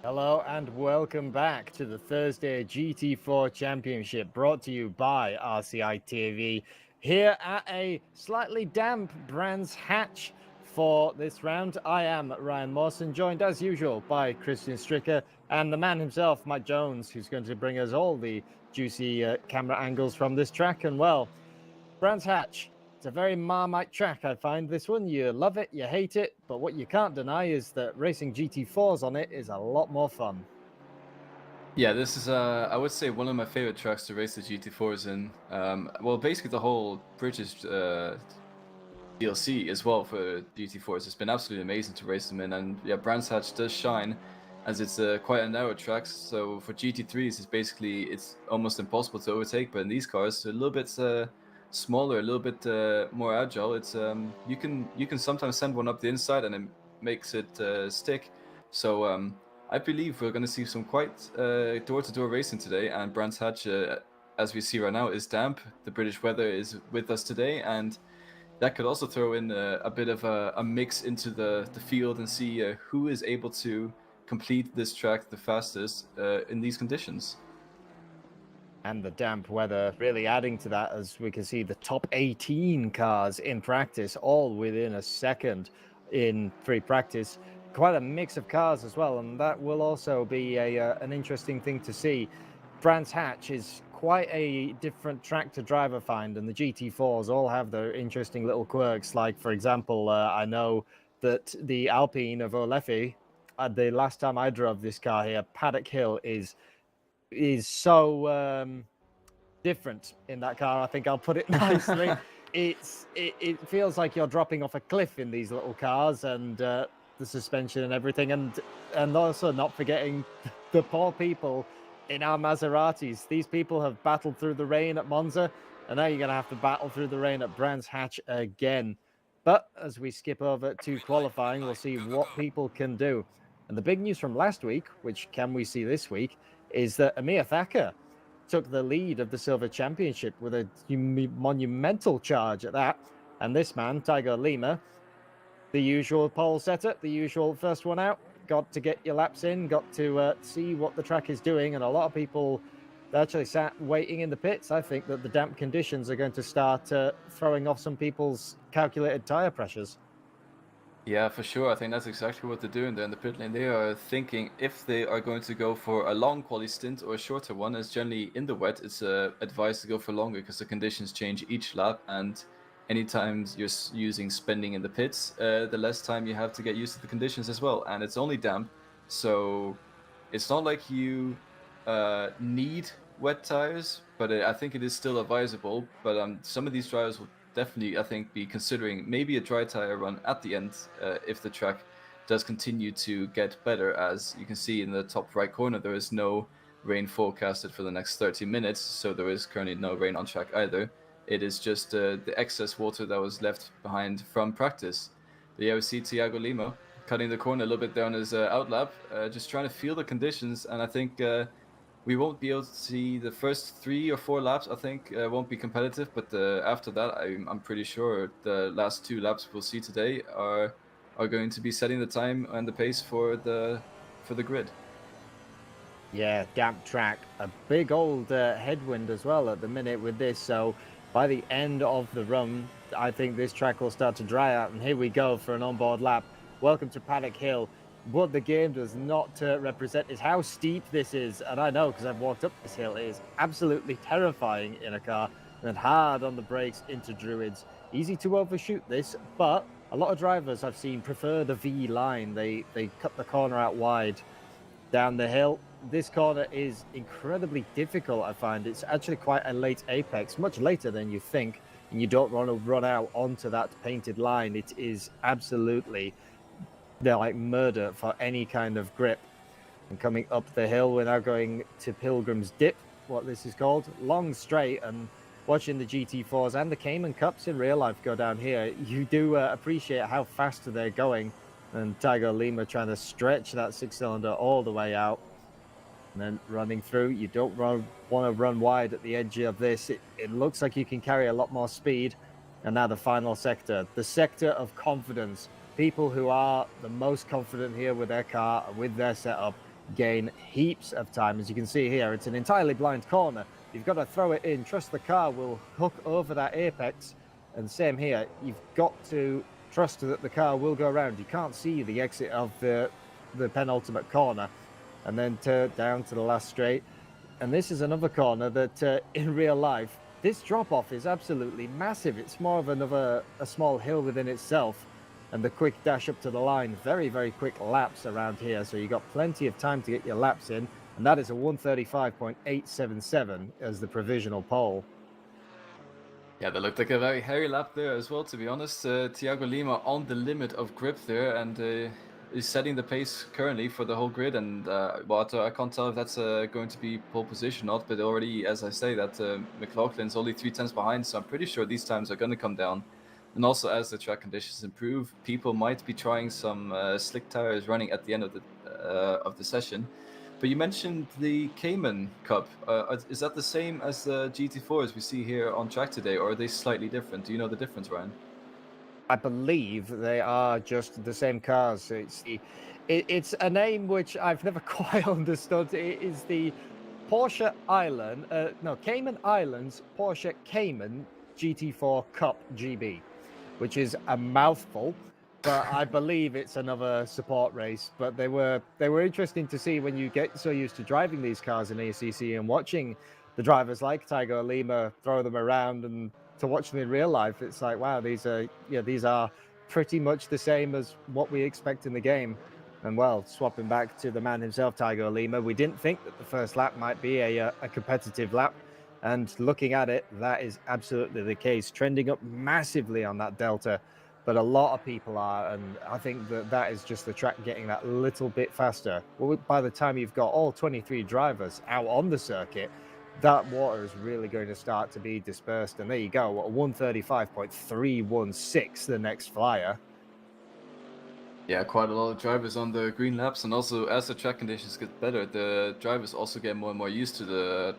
Hello and welcome back to the Thursday GT4 Championship, brought to you by RCI TV. Here at a slightly damp Brands Hatch for this round. I am Ryan Mawson, joined as usual by Christian Stricker and the man himself, Mike Jones, who's going to bring us all the juicy camera angles from this track. And well, Brands Hatch, it's a very Marmite track, I find. This one, you love it, you hate it, but what you can't deny is that racing GT4s on it is a lot more fun. Yeah, this is, I would say, one of my favorite tracks to race the GT4s in. Well, basically the whole British DLC as well for GT4s. It's been absolutely amazing to race them in, and yeah, Brands Hatch does shine as it's quite a narrow track. So for GT3s, it's almost impossible to overtake. But in these cars, they're a little bit smaller, a little bit more agile. It's you can sometimes send one up the inside and it makes it stick. So I believe we're going to see some quite door-to-door racing today, and Brands Hatch, as we see right now, is damp. The British weather is with us today, and that could also throw in a bit of a mix into the field and see who is able to complete this track the fastest in these conditions. And the damp weather really adding to that, as we can see the top 18 cars in practice, all within a second in free practice. Quite a mix of cars as well, and that will also be an interesting thing to see. Brands Hatch is quite a different track to driver find, and the GT4s all have their interesting little quirks. Like, for example, I know that the Alpine of Olefi, the last time I drove this car here, Paddock Hill, is so different in that car. I think I'll put it nicely. It feels like you're dropping off a cliff in these little cars, and the suspension and everything, and also not forgetting the poor people in our Maseratis. These people have battled through the rain at Monza, and now you're going to have to battle through the rain at Brands Hatch again. But as we skip over to qualifying, we'll see what people can do. And the big news from last week, which can we see this week, is that Amir Thacker took the lead of the Silver Championship with a monumental charge at that. And this man, Tiger Lima, the usual pole setter, the usual first one out, got to get your laps in, got to see what the track is doing. And a lot of people actually sat waiting in the pits. I think that the damp conditions are going to start throwing off some people's calculated tire pressures. Yeah, for sure. I think that's exactly what they're doing there in the pit lane. They are thinking if they are going to go for a long quali stint or a shorter one, as generally in the wet, it's advised to go for longer because the conditions change each lap. And anytime you're using spending in the pits, the less time you have to get used to the conditions as well. And it's only damp, so it's not like you need wet tires, but I think it is still advisable. But some of these drivers will definitely, I think, be considering maybe a dry tire run at the end if the track does continue to get better. As you can see in the top right corner, there is no rain forecasted for the next 30 minutes, so there is currently no rain on track either. It is just the excess water that was left behind from practice. But yeah, we see Thiago Lima cutting the corner a little bit there on his outlap, just trying to feel the conditions, and I think we won't be able to see the first 3 or 4 laps. I think won't be competitive, but after that, I'm pretty sure the last 2 laps we'll see today are going to be setting the time and the pace for the grid. Yeah, damp track, a big old headwind as well at the minute with this. So by the end of the run, I think this track will start to dry out. And here we go for an onboard lap. Welcome to Paddock Hill. What the game does not represent is how steep this is. And I know because I've walked up this hill, it is absolutely terrifying in a car. And hard on the brakes into Druids. Easy to overshoot this, but a lot of drivers I've seen prefer the V line. They cut the corner out wide down the hill. This corner is incredibly difficult, I find. It's actually quite a late apex, much later than you think. And you don't want to run out onto that painted line. It is absolutely... they're like murder for any kind of grip. And coming up the hill, we're now going to Pilgrim's Dip, what this is called. Long straight, and watching the GT4s and the Cayman Cups in real life go down here, you do appreciate how fast they're going. And Tiger Lima trying to stretch that 6-cylinder all the way out. And then running through, you don't want to run wide at the edge of this. It looks like you can carry a lot more speed. And now the final sector, the sector of confidence. People who are the most confident here with their car and with their setup. gain heaps of time. As you can see here, it's an entirely blind corner. You've got to throw it in, trust the car will hook over that apex. And same here, you've got to trust that the car will go around. You can't see the exit of the penultimate corner. And then down to the last straight. And this is another corner that in real life, this drop-off is absolutely massive. It's more of a small hill within itself. And the quick dash up to the line, very, very quick laps around here. So you got plenty of time to get your laps in. And that is a 1:35.877 as the provisional pole. Yeah, that looked like a very hairy lap there as well, to be honest. Thiago Lima on the limit of grip there, and is setting the pace currently for the whole grid. And but I can't tell if that's going to be pole position or not. But already, as I say, that McLaughlin's only 3/10 behind, so I'm pretty sure these times are going to come down. And also, as the track conditions improve, people might be trying some slick tires running at the end of the session. But you mentioned the Cayman Cup. Is that the same as the GT4s we see here on track today, or are they slightly different? Do you know the difference, Ryan? I believe they are just the same cars. It's a name which I've never quite understood. It is the Porsche Island, Cayman Islands Porsche Cayman GT4 Cup GB, which is a mouthful. But I believe it's another support race. But they were interesting to see when you get so used to driving these cars in ACC and watching the drivers like Tiago Lima throw them around, and to watch them in real life, it's like, wow, these are pretty much the same as what we expect in the game. And well, swapping back to the man himself, Tiago Lima, we didn't think that the first lap might be a competitive lap. And looking at it, that is absolutely the case, trending up massively on that delta. But a lot of people are, and I think that is just the track getting that little bit faster. Well, by the time you've got all 23 drivers out on the circuit, that water is really going to start to be dispersed. And there you go, a 1:35.316, the next flyer. Yeah, quite a lot of drivers on the green laps, and also as the track conditions get better, the drivers also get more and more used to the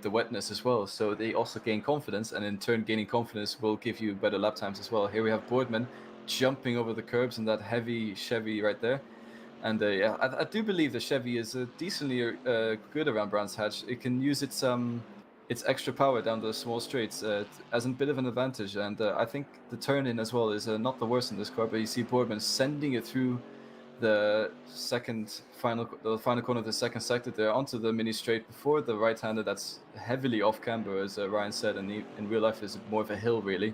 wetness as well. So they also gain confidence, and in turn, gaining confidence will give you better lap times as well. Here we have Boardman jumping over the curbs in that heavy Chevy right there. And yeah, I do believe the Chevy is decently good around Brands Hatch. It can use its extra power down the small straights as a bit of an advantage. And I think the turn-in as well is not the worst in this car. But you see Boardman sending it through the final corner of the second sector there onto the mini straight before the right-hander that's heavily off camber, as Ryan said, and in real life is more of a hill really.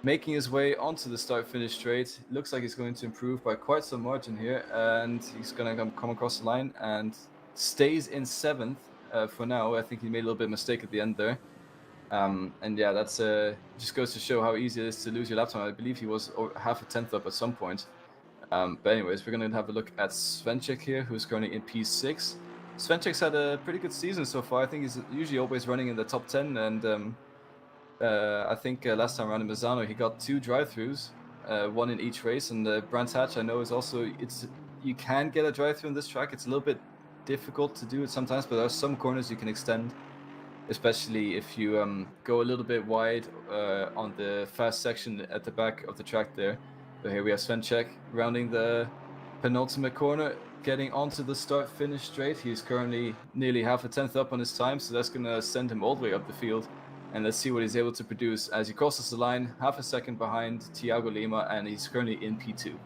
Making his way onto the start-finish straight. Looks like he's going to improve by quite some margin here, and he's going to come across the line and stays in 7th for now. I think he made a little bit of mistake at the end there. And yeah, that's just goes to show how easy it is to lose your lap time. I believe he was half a tenth up at some point. But anyways, we're going to have a look at Svenček here, who's currently in P6. Svenček's had a pretty good season so far. I think he's usually always running in the top 10, and I think last time around in Misano he got 2 drive-throughs, one in each race. And Brands Hatch, I know, is also you can get a drive-through in this track. It's a little bit difficult to do it sometimes, but there are some corners you can extend, especially if you go a little bit wide on the fast section at the back of the track there. But here we have Svenček rounding the penultimate corner, getting onto the start-finish straight. He's currently nearly half a tenth up on his time, so that's going to send him all the way up the field. And let's see what he's able to produce as he crosses the line, half a second behind Thiago Lima, and he's currently in P2.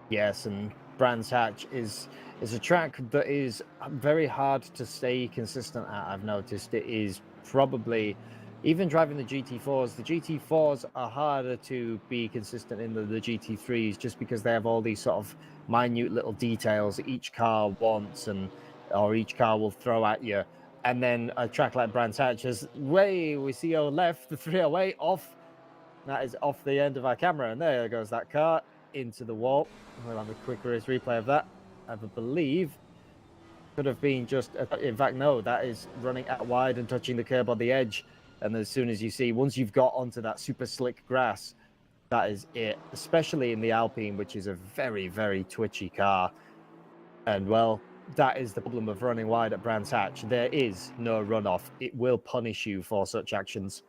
Yes, and Brands Hatch is a track that is very hard to stay consistent at. I've noticed it is probably, even driving the GT4s are harder to be consistent in the GT3s, just because they have all these sort of minute little details each car wants, or each car will throw at you. And then a track like Brands Hatch is we see our left, the 308 off. That is off the end of our camera, and there goes that car into the wall. We'll have a quick race replay of that. I believe could have been just, in fact, no, that is running out wide and touching the curb on the edge. And as soon as you see, once you've got onto that super slick grass, that is it, especially in the Alpine, which is a very, very twitchy car. And well, that is the problem of running wide at Brands Hatch. There is no runoff. It will punish you for such actions.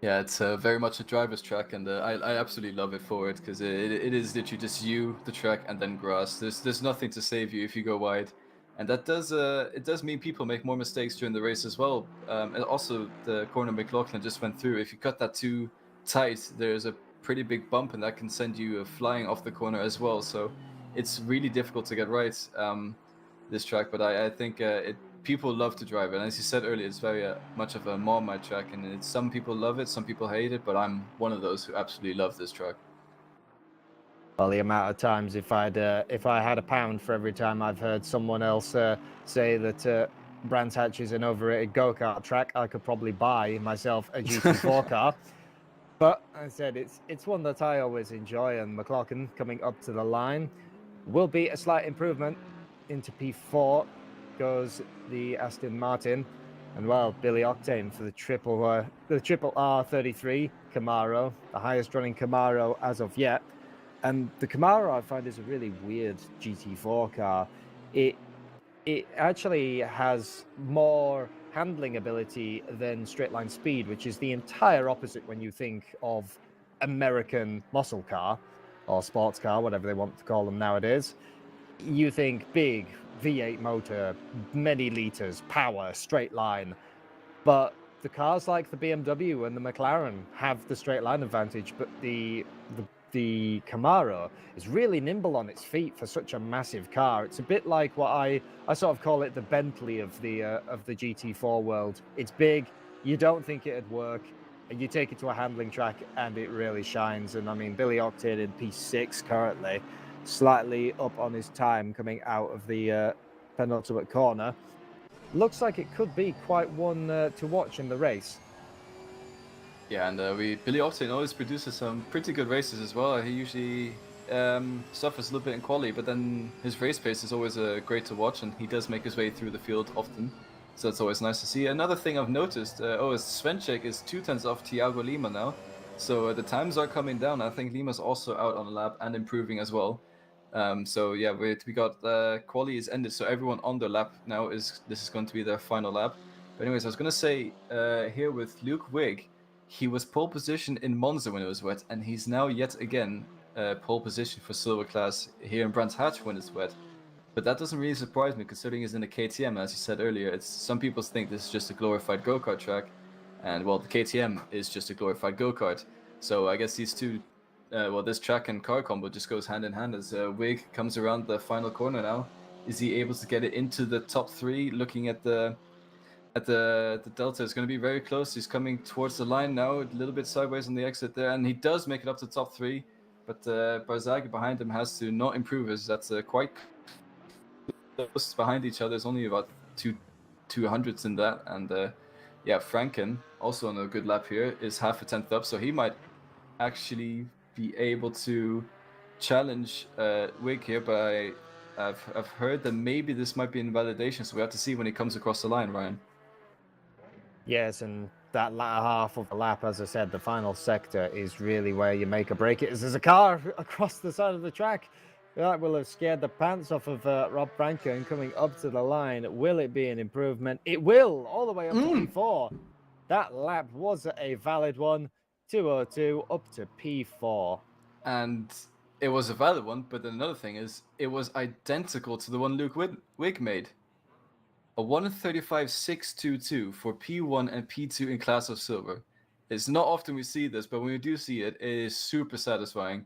Yeah, it's very much a driver's track, and I absolutely love it for it because it is literally just you, the track, and then grass. There's nothing to save you if you go wide, and that does it does mean people make more mistakes during the race as well. And also the corner McLaughlin just went through. If you cut that too tight, there's a pretty big bump, and that can send you flying off the corner as well. So it's really difficult to get right, this track. But I think people love to drive it. And as you said earlier, it's very much of a Marmite track, and some people love it, some people hate it, but I'm one of those who absolutely love this track. Well, the amount of times if I had a pound for every time I've heard someone else say that Brands Hatch is an overrated go-kart track, I could probably buy myself a GT4 car. But I said it's one that I always enjoy, and McLaughlin coming up to the line will be a slight improvement. Into P4 goes the Aston Martin, and well, Billy Octane for the triple R33 Camaro, the highest running Camaro as of yet. And the Camaro I find is a really weird GT4 car. It actually has more handling ability than straight line speed, which is the entire opposite when you think of American muscle car or sports car, whatever they want to call them nowadays. You think big V8 motor, many liters, power, straight line. But the cars like the BMW and the McLaren have the straight line advantage, but the Camaro is really nimble on its feet for such a massive car. It's a bit like what I sort of call it the Bentley of the GT4 world. It's big, you don't think it'd work, and you take it to a handling track and it really shines. And I mean, Billy Octane in P6 currently, slightly up on his time coming out of the penultimate corner. Looks like it could be quite one to watch in the race. Yeah, and Billy Octane always produces some pretty good races as well. He usually suffers a little bit in quali, but then his race pace is always great to watch, and he does make his way through the field often. So it's always nice to see. Another thing I've noticed, Svenček is 2 tenths off Thiago Lima now. So the times are coming down. I think Lima's also out on a lap and improving as well. So yeah, we got quali is ended, so everyone on the lap now this is going to be their final lap. But anyways, I was gonna say here with Luke Wigg, he was pole position in Monza when it was wet, and he's now yet again pole position for silver class here in Brands Hatch when it's wet. But that doesn't really surprise me, considering he's in the KTM, as you said earlier. It's some people think this is just a glorified go-kart track, and well, the KTM is just a glorified go-kart. So I guess these two, this track and car combo just goes hand in hand as Wig comes around the final corner now. Is he able to get it into the top three? Looking at the delta, is going to be very close. He's coming towards the line now, a little bit sideways on the exit there, and he does make it up to top three. But Barzaghi behind him has to not improve, as that's quite close behind each other. It's only about two hundredths in that, and yeah, Franken also on a good lap here is half a tenth up, so he might actually be able to challenge Wig here. But I've heard that maybe this might be invalidation, so we have to see when he comes across the line, Ryan. Yes, and that latter half of the lap, as I said, the final sector is really where you make or break it. As there's a car across the side of the track that will have scared the pants off of Rob Franken coming up to the line. Will it be an improvement? It will, all the way up to P4. That lap was a valid one. 202 up to P4. And it was a valid one, but then another thing is, it was identical to the one Luke Wigg made. A 1:35.622 for P1 and P2 in class of silver. It's not often we see this, but when we do see it, it is super satisfying,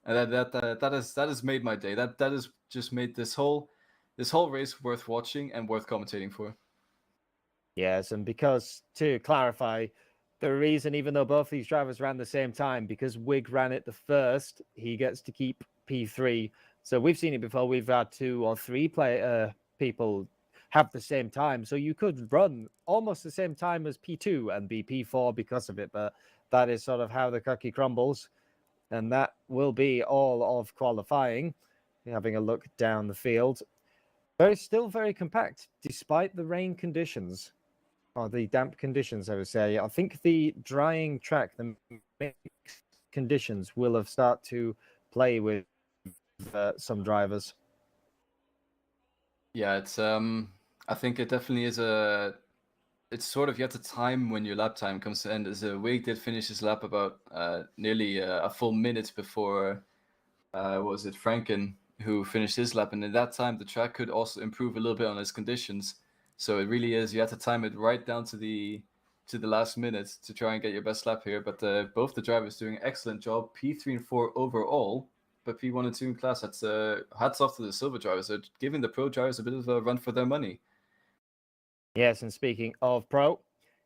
and that has made my day. That has just made this whole race worth watching and worth commentating for. Yes, and because, to clarify, the reason, even though both these drivers ran the same time, because Wig ran it the first, he gets to keep P3. So we've seen it before. We've had 2 or 3 people have the same time. So you could run almost the same time as P2 and be P4 because of it. But that is sort of how the cookie crumbles. And that will be all of qualifying. Having a look down the field. Still very compact, despite the rain conditions. Or the damp conditions, I would say. I think the drying track, the mixed conditions, will have started to play with some drivers. Yeah, it's I think it definitely is a it's sort of you have to time when your lap time comes to end. As Wig did finish his lap about nearly a full minute before what was it, Franken, who finished his lap, and in that time the track could also improve a little bit on its conditions. So it really is, you have to time it right down to the last minute to try and get your best lap here. But both the drivers doing an excellent job. P3 and 4 overall, but P1 and 2 in class. That's hats off to the silver drivers. They're giving the pro drivers a bit of a run for their money. Yes, and speaking of pro,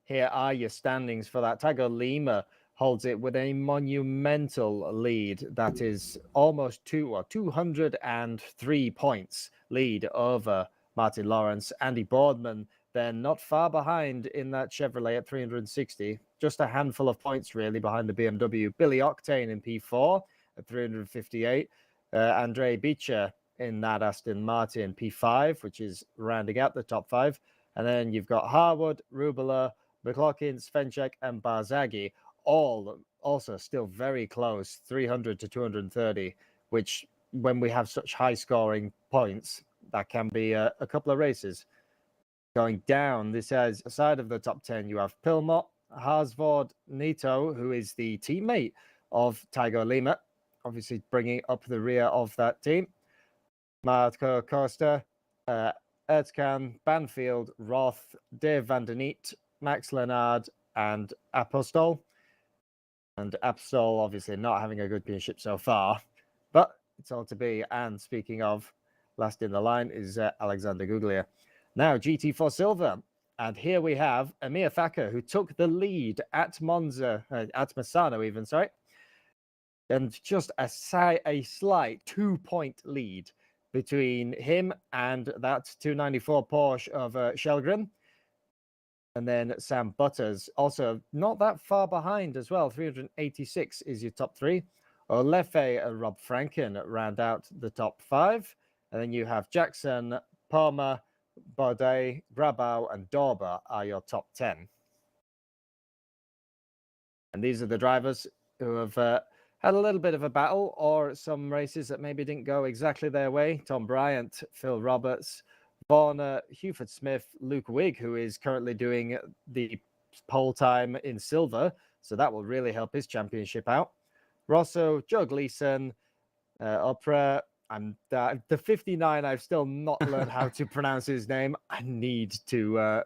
here are your standings for that. Tiago Lima holds it with a monumental lead that is almost 203 points lead over Martin Lawrence. Andy Boardman then not far behind in that Chevrolet at 360, just a handful of points really behind the BMW. Billy Octane in P4 at 358. Andre Beecher in that Aston Martin P5, which is rounding out the top 5. And then you've got Harwood, Rubala, McLaughlin, Svenchek, and Barzaghi, all also still very close, 300 to 230, which when we have such high scoring points, that can be a couple of races. Going down this side of the top 10, you have Pilmot, Harsvord, Nito, who is the teammate of Tiago Lima, obviously bringing up the rear of that team. Marco Costa, Ertzkan, Banfield, Roth, Dave van der Neet, Max Leonard, and Apostol. And Apostol obviously not having a good championship so far, but it's all to be. And speaking of, last in the line is Alexander Guglia. Now GT4 Silver. And here we have Amir Thacker, who took the lead at Monza, at Misano even, sorry. And just a slight 2-point lead between him and that 294 Porsche of Shelgren. And then Sam Butters, also not that far behind as well. 386 is your top 3. Olefe and Rob Franken round out the top 5. And then you have Jackson, Palmer, Baudet, Grabau, and Dorber are your top 10. And these are the drivers who have had a little bit of a battle, or some races that maybe didn't go exactly their way. Tom Bryant, Phil Roberts, Varner, Huford Smith, Luke Wigg, who is currently doing the pole time in silver, so that will really help his championship out. Rosso, Joe Gleason, Opera, and the 59. I've still not learned how to pronounce his name. I need to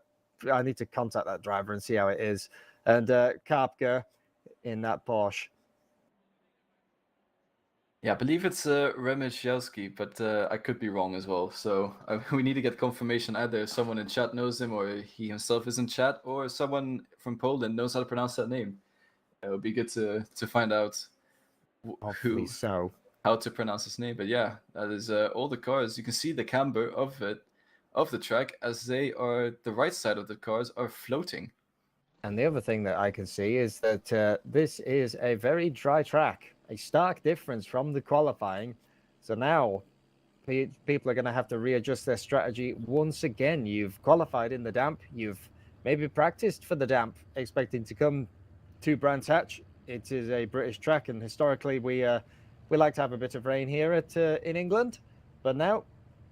contact that driver and see how it is. And Karpke in that Porsche. Yeah, I believe it's Remishelsky, but I could be wrong as well. So we need to get confirmation. Either someone in chat knows him, or he himself is in chat, or someone from Poland knows how to pronounce that name. It would be good to find out Hopefully so. How to pronounce his name. But yeah, that is all the cars. You can see the camber of the track, as they are, the right side of the cars are floating. And the other thing that I can see is that this is a very dry track, a stark difference from the qualifying. So now people are going to have to readjust their strategy once again. You've qualified in the damp. You've maybe practiced for the damp, expecting to come to Brands Hatch. It is a British track, and historically we like to have a bit of rain here in England. But now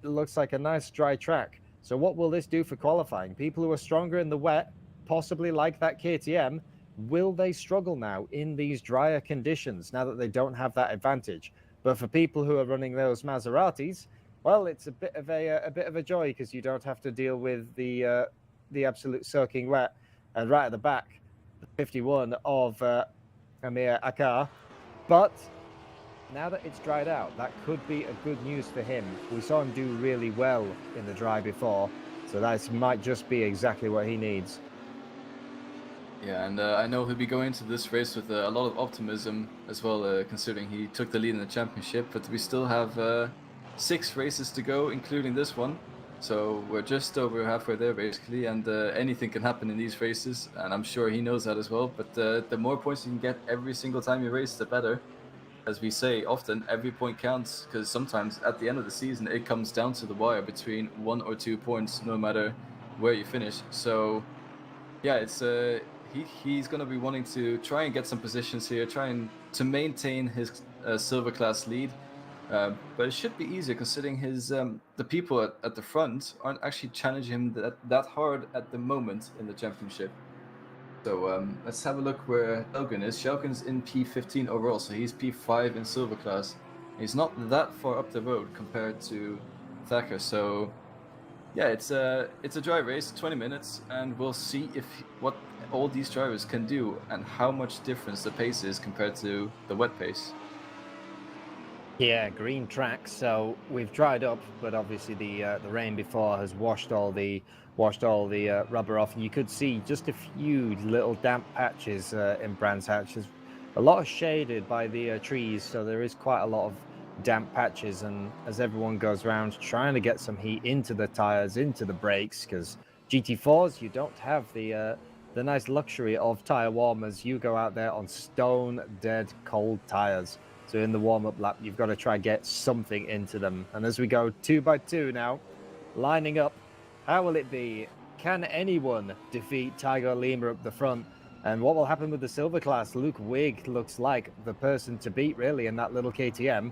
it looks like a nice dry track. So what will this do for qualifying? People who are stronger in the wet, possibly like that KTM, will they struggle now in these drier conditions now that they don't have that advantage? But for people who are running those Maseratis, well, it's a bit of a joy, because you don't have to deal with the absolute soaking wet. And right at the back, the 51 of Amir Akar. But now that it's dried out, that could be a good news for him. We saw him do really well in the dry before, so that might just be exactly what he needs. Yeah, and I know he'll be going into this race with a lot of optimism as well, considering he took the lead in the championship. But we still have 6 races to go, including this one. So we're just over halfway there, basically, and anything can happen in these races, and I'm sure he knows that as well. But the more points you can get every single time you race, the better. As we say often, every point counts, because sometimes at the end of the season, it comes down to the wire between 1 or 2 points, no matter where you finish. So yeah, it's he's going to be wanting to try and get some positions here, trying to maintain his silver class lead. But it should be easier considering his the people at the front aren't actually challenging him that hard at the moment in the championship. So let's have a look where Shelkin is. Shelkin's in P15 overall, so he's P5 in silver class. He's not that far up the road compared to Thacker. So yeah, it's a dry race, 20 minutes, and we'll see what all these drivers can do and how much difference the pace is compared to the wet pace. Yeah, green track. So we've dried up, but obviously the rain before has washed all the rubber off, and you could see just a few little damp patches in Brands Hatch. There's a lot of shaded by the trees, so there is quite a lot of damp patches. And as everyone goes around trying to get some heat into the tires, into the brakes, because GT4s you don't have the nice luxury of tire warmers. You go out there on stone dead cold tires. So in the warm-up lap, you've got to try and get something into them. And as we go 2 by 2 now, lining up, how will it be? Can anyone defeat Tiger Lima up the front? And what will happen with the silver class? Luke Wigg looks like the person to beat, really, in that little KTM.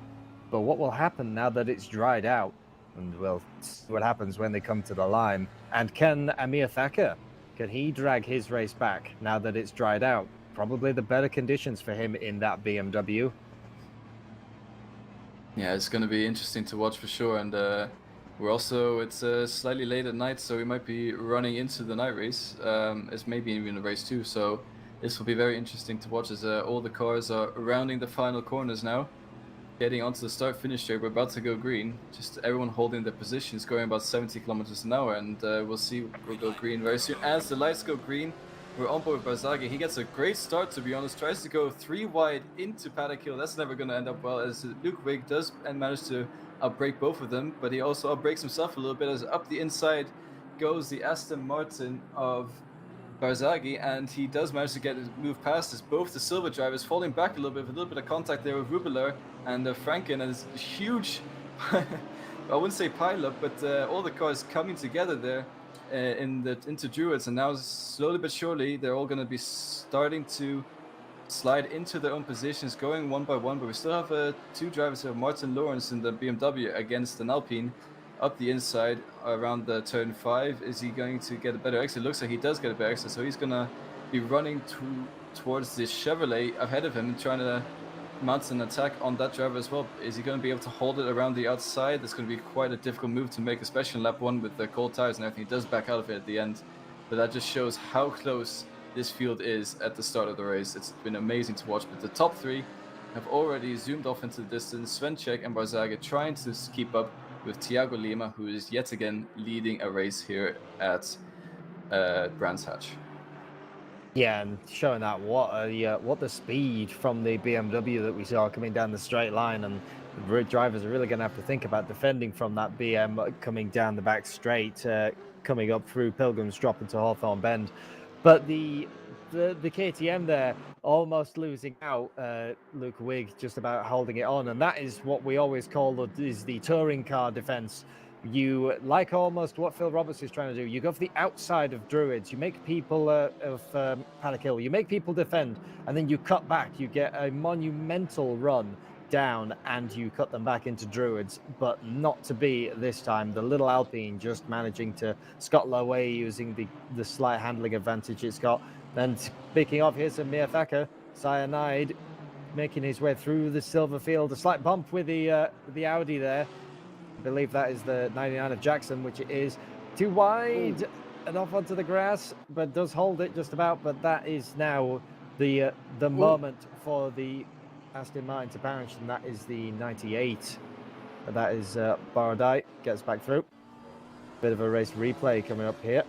But what will happen now that it's dried out? And we'll see what happens when they come to the line. And can Amir Thacker, can he drag his race back now that it's dried out? Probably the better conditions for him in that BMW. Yeah, it's going to be interesting to watch for sure. And it's slightly late at night, so we might be running into the night race. It's maybe even a race too. So this will be very interesting to watch as all the cars are rounding the final corners now. Getting onto the start-finish straight, we're about to go green. Just everyone holding their positions, going about 70 kilometers an hour, and we'll see. We'll go green very soon. As the lights go green, we're on board with Barzaghi. He gets a great start, to be honest. Tries to go 3 wide into paddock hill. That's never going to end up well, as Luke Wigg does and manage to outbrake both of them, but he also outbrakes himself a little bit as up the inside goes the Aston Martin of Barzaghi, and he does manage to move past as both the silver drivers falling back a little bit of contact there with Rubeler and Franken, and it's a huge, I wouldn't say pileup, but all the cars coming together there into Druids, and now slowly but surely they're all going to be starting to slide into their own positions, going one by one, but we still have 2 drivers here, Martin Lawrence in the BMW against an Alpine. Up the inside around the turn 5. Is he going to get a better exit? It looks like he does get a better exit, so he's going to be running towards the Chevrolet ahead of him and trying to mount an attack on that driver as well. Is he going to be able to hold it around the outside? That's going to be quite a difficult move to make, especially in lap 1 with the cold tires and everything. He does back out of it at the end, but that just shows how close this field is at the start of the race. It's been amazing to watch, but the top 3 have already zoomed off into the distance. Svenček and Barzaghi trying to keep up with Thiago Lima, who is yet again leading a race here at Brands Hatch. Yeah, and showing that what the speed from the BMW that we saw coming down the straight line, and the drivers are really going to have to think about defending from that BM coming down the back straight, coming up through Pilgrim's Drop into Hawthorne Bend. But the KTM there almost losing out, Luke Wigg just about holding it on, and that is what we always call is the touring car defense. You, like almost what Phil Roberts is trying to do, you go for the outside of Druids, you make people of Paddock Hill, you make people defend, and then you cut back, you get a monumental run down and you cut them back into Druids, but not to be this time. The little Alpine just managing to scuttle away using the slight handling advantage it's got. And speaking of, here's Amir Thacker, Cyanide, making his way through the silver field. A slight bump with the Audi there. I believe that is the 99 of Jackson, which it is. Too wide and off onto the grass, but does hold it just about. But that is now the moment for the Aston Martin to bounce, and that is the 98. And that is Baradai gets back through. Bit of a race replay coming up here.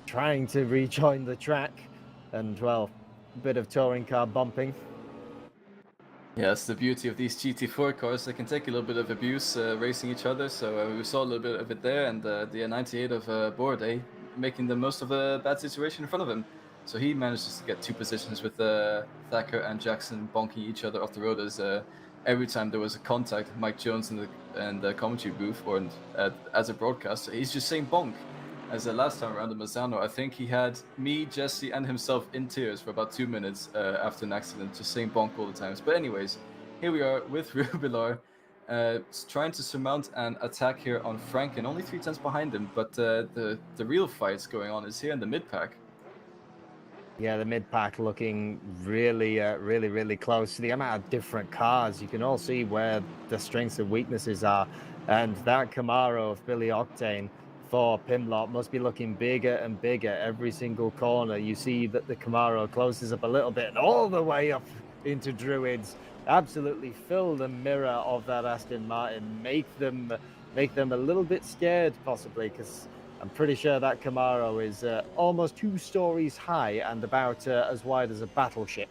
Trying to rejoin the track, and well, a bit of touring car bumping. Yeah, that's the beauty of these GT4 cars. They can take a little bit of abuse racing each other. So we saw a little bit of it there, and the 98 of Borday making the most of a bad situation in front of him. So he manages to get 2 positions with Thacker and Jackson bonking each other off the road. As every time there was a contact, Mike Jones in the commentary booth or as a broadcaster, he's just saying bonk. As the last time around in Mazzano, I think he had me, Jesse, and himself in tears for about 2 minutes after an accident, just saying bonk all the times. But anyways, here we are with Rubilar. trying to surmount an attack here on Franken, only 3 tenths behind him, but the real fight going on is here in the mid-pack. Yeah, the mid-pack looking really, really close. The amount of different cars, you can all see where the strengths and weaknesses are. And that Camaro of Billy Octane for Pimlott must be looking bigger and bigger every single corner. You see that the Camaro closes up a little bit and all the way up into Druids. Absolutely fill the mirror of that Aston Martin. Make them a little bit scared, possibly, because I'm pretty sure that Camaro is almost 2 stories high and about as wide as a battleship.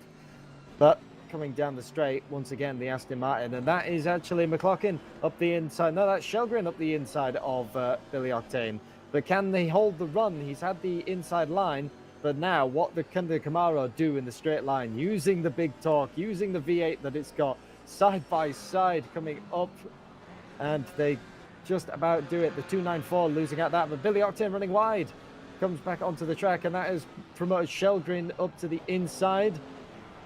But coming down the straight, once again, the Aston Martin, and that is actually McLaughlin up the inside. No, that's Shelgren up the inside of Billy Octane. But can they hold the run? He's had the inside line, but now what can the Camaro do in the straight line? Using the big torque, using the V8 that it's got, side by side coming up, and they just about do it. The 294 losing at that, but Billy Octane running wide comes back onto the track, and that has promoted Shelgren up to the inside.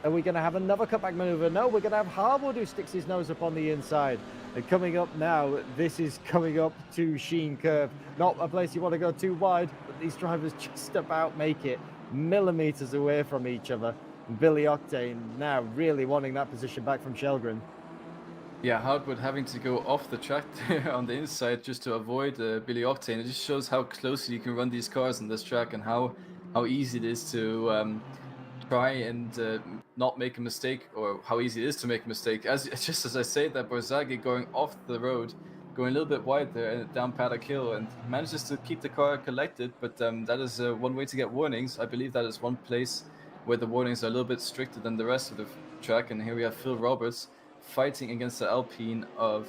Are we going to have another cutback maneuver? No, we're going to have Harwood who sticks his nose up on the inside. And coming up now, this is coming up to Sheen Curve. Not a place you want to go too wide, but these drivers just about make it millimeters away from each other. And Billy Octane now really wanting that position back from Shelgren. Yeah, Harwood having to go off the track there on the inside just to avoid Billy Octane. It just shows how closely you can run these cars on this track and how easy it is to try and not make a mistake, or how easy it is to make a mistake. Just as I say that, Barzaghi going off the road, going a little bit wide there and down Paddock Hill, and manages to keep the car collected, but that is one way to get warnings. I believe that is one place where the warnings are a little bit stricter than the rest of the track. And here we have Phil Roberts fighting against the Alpine of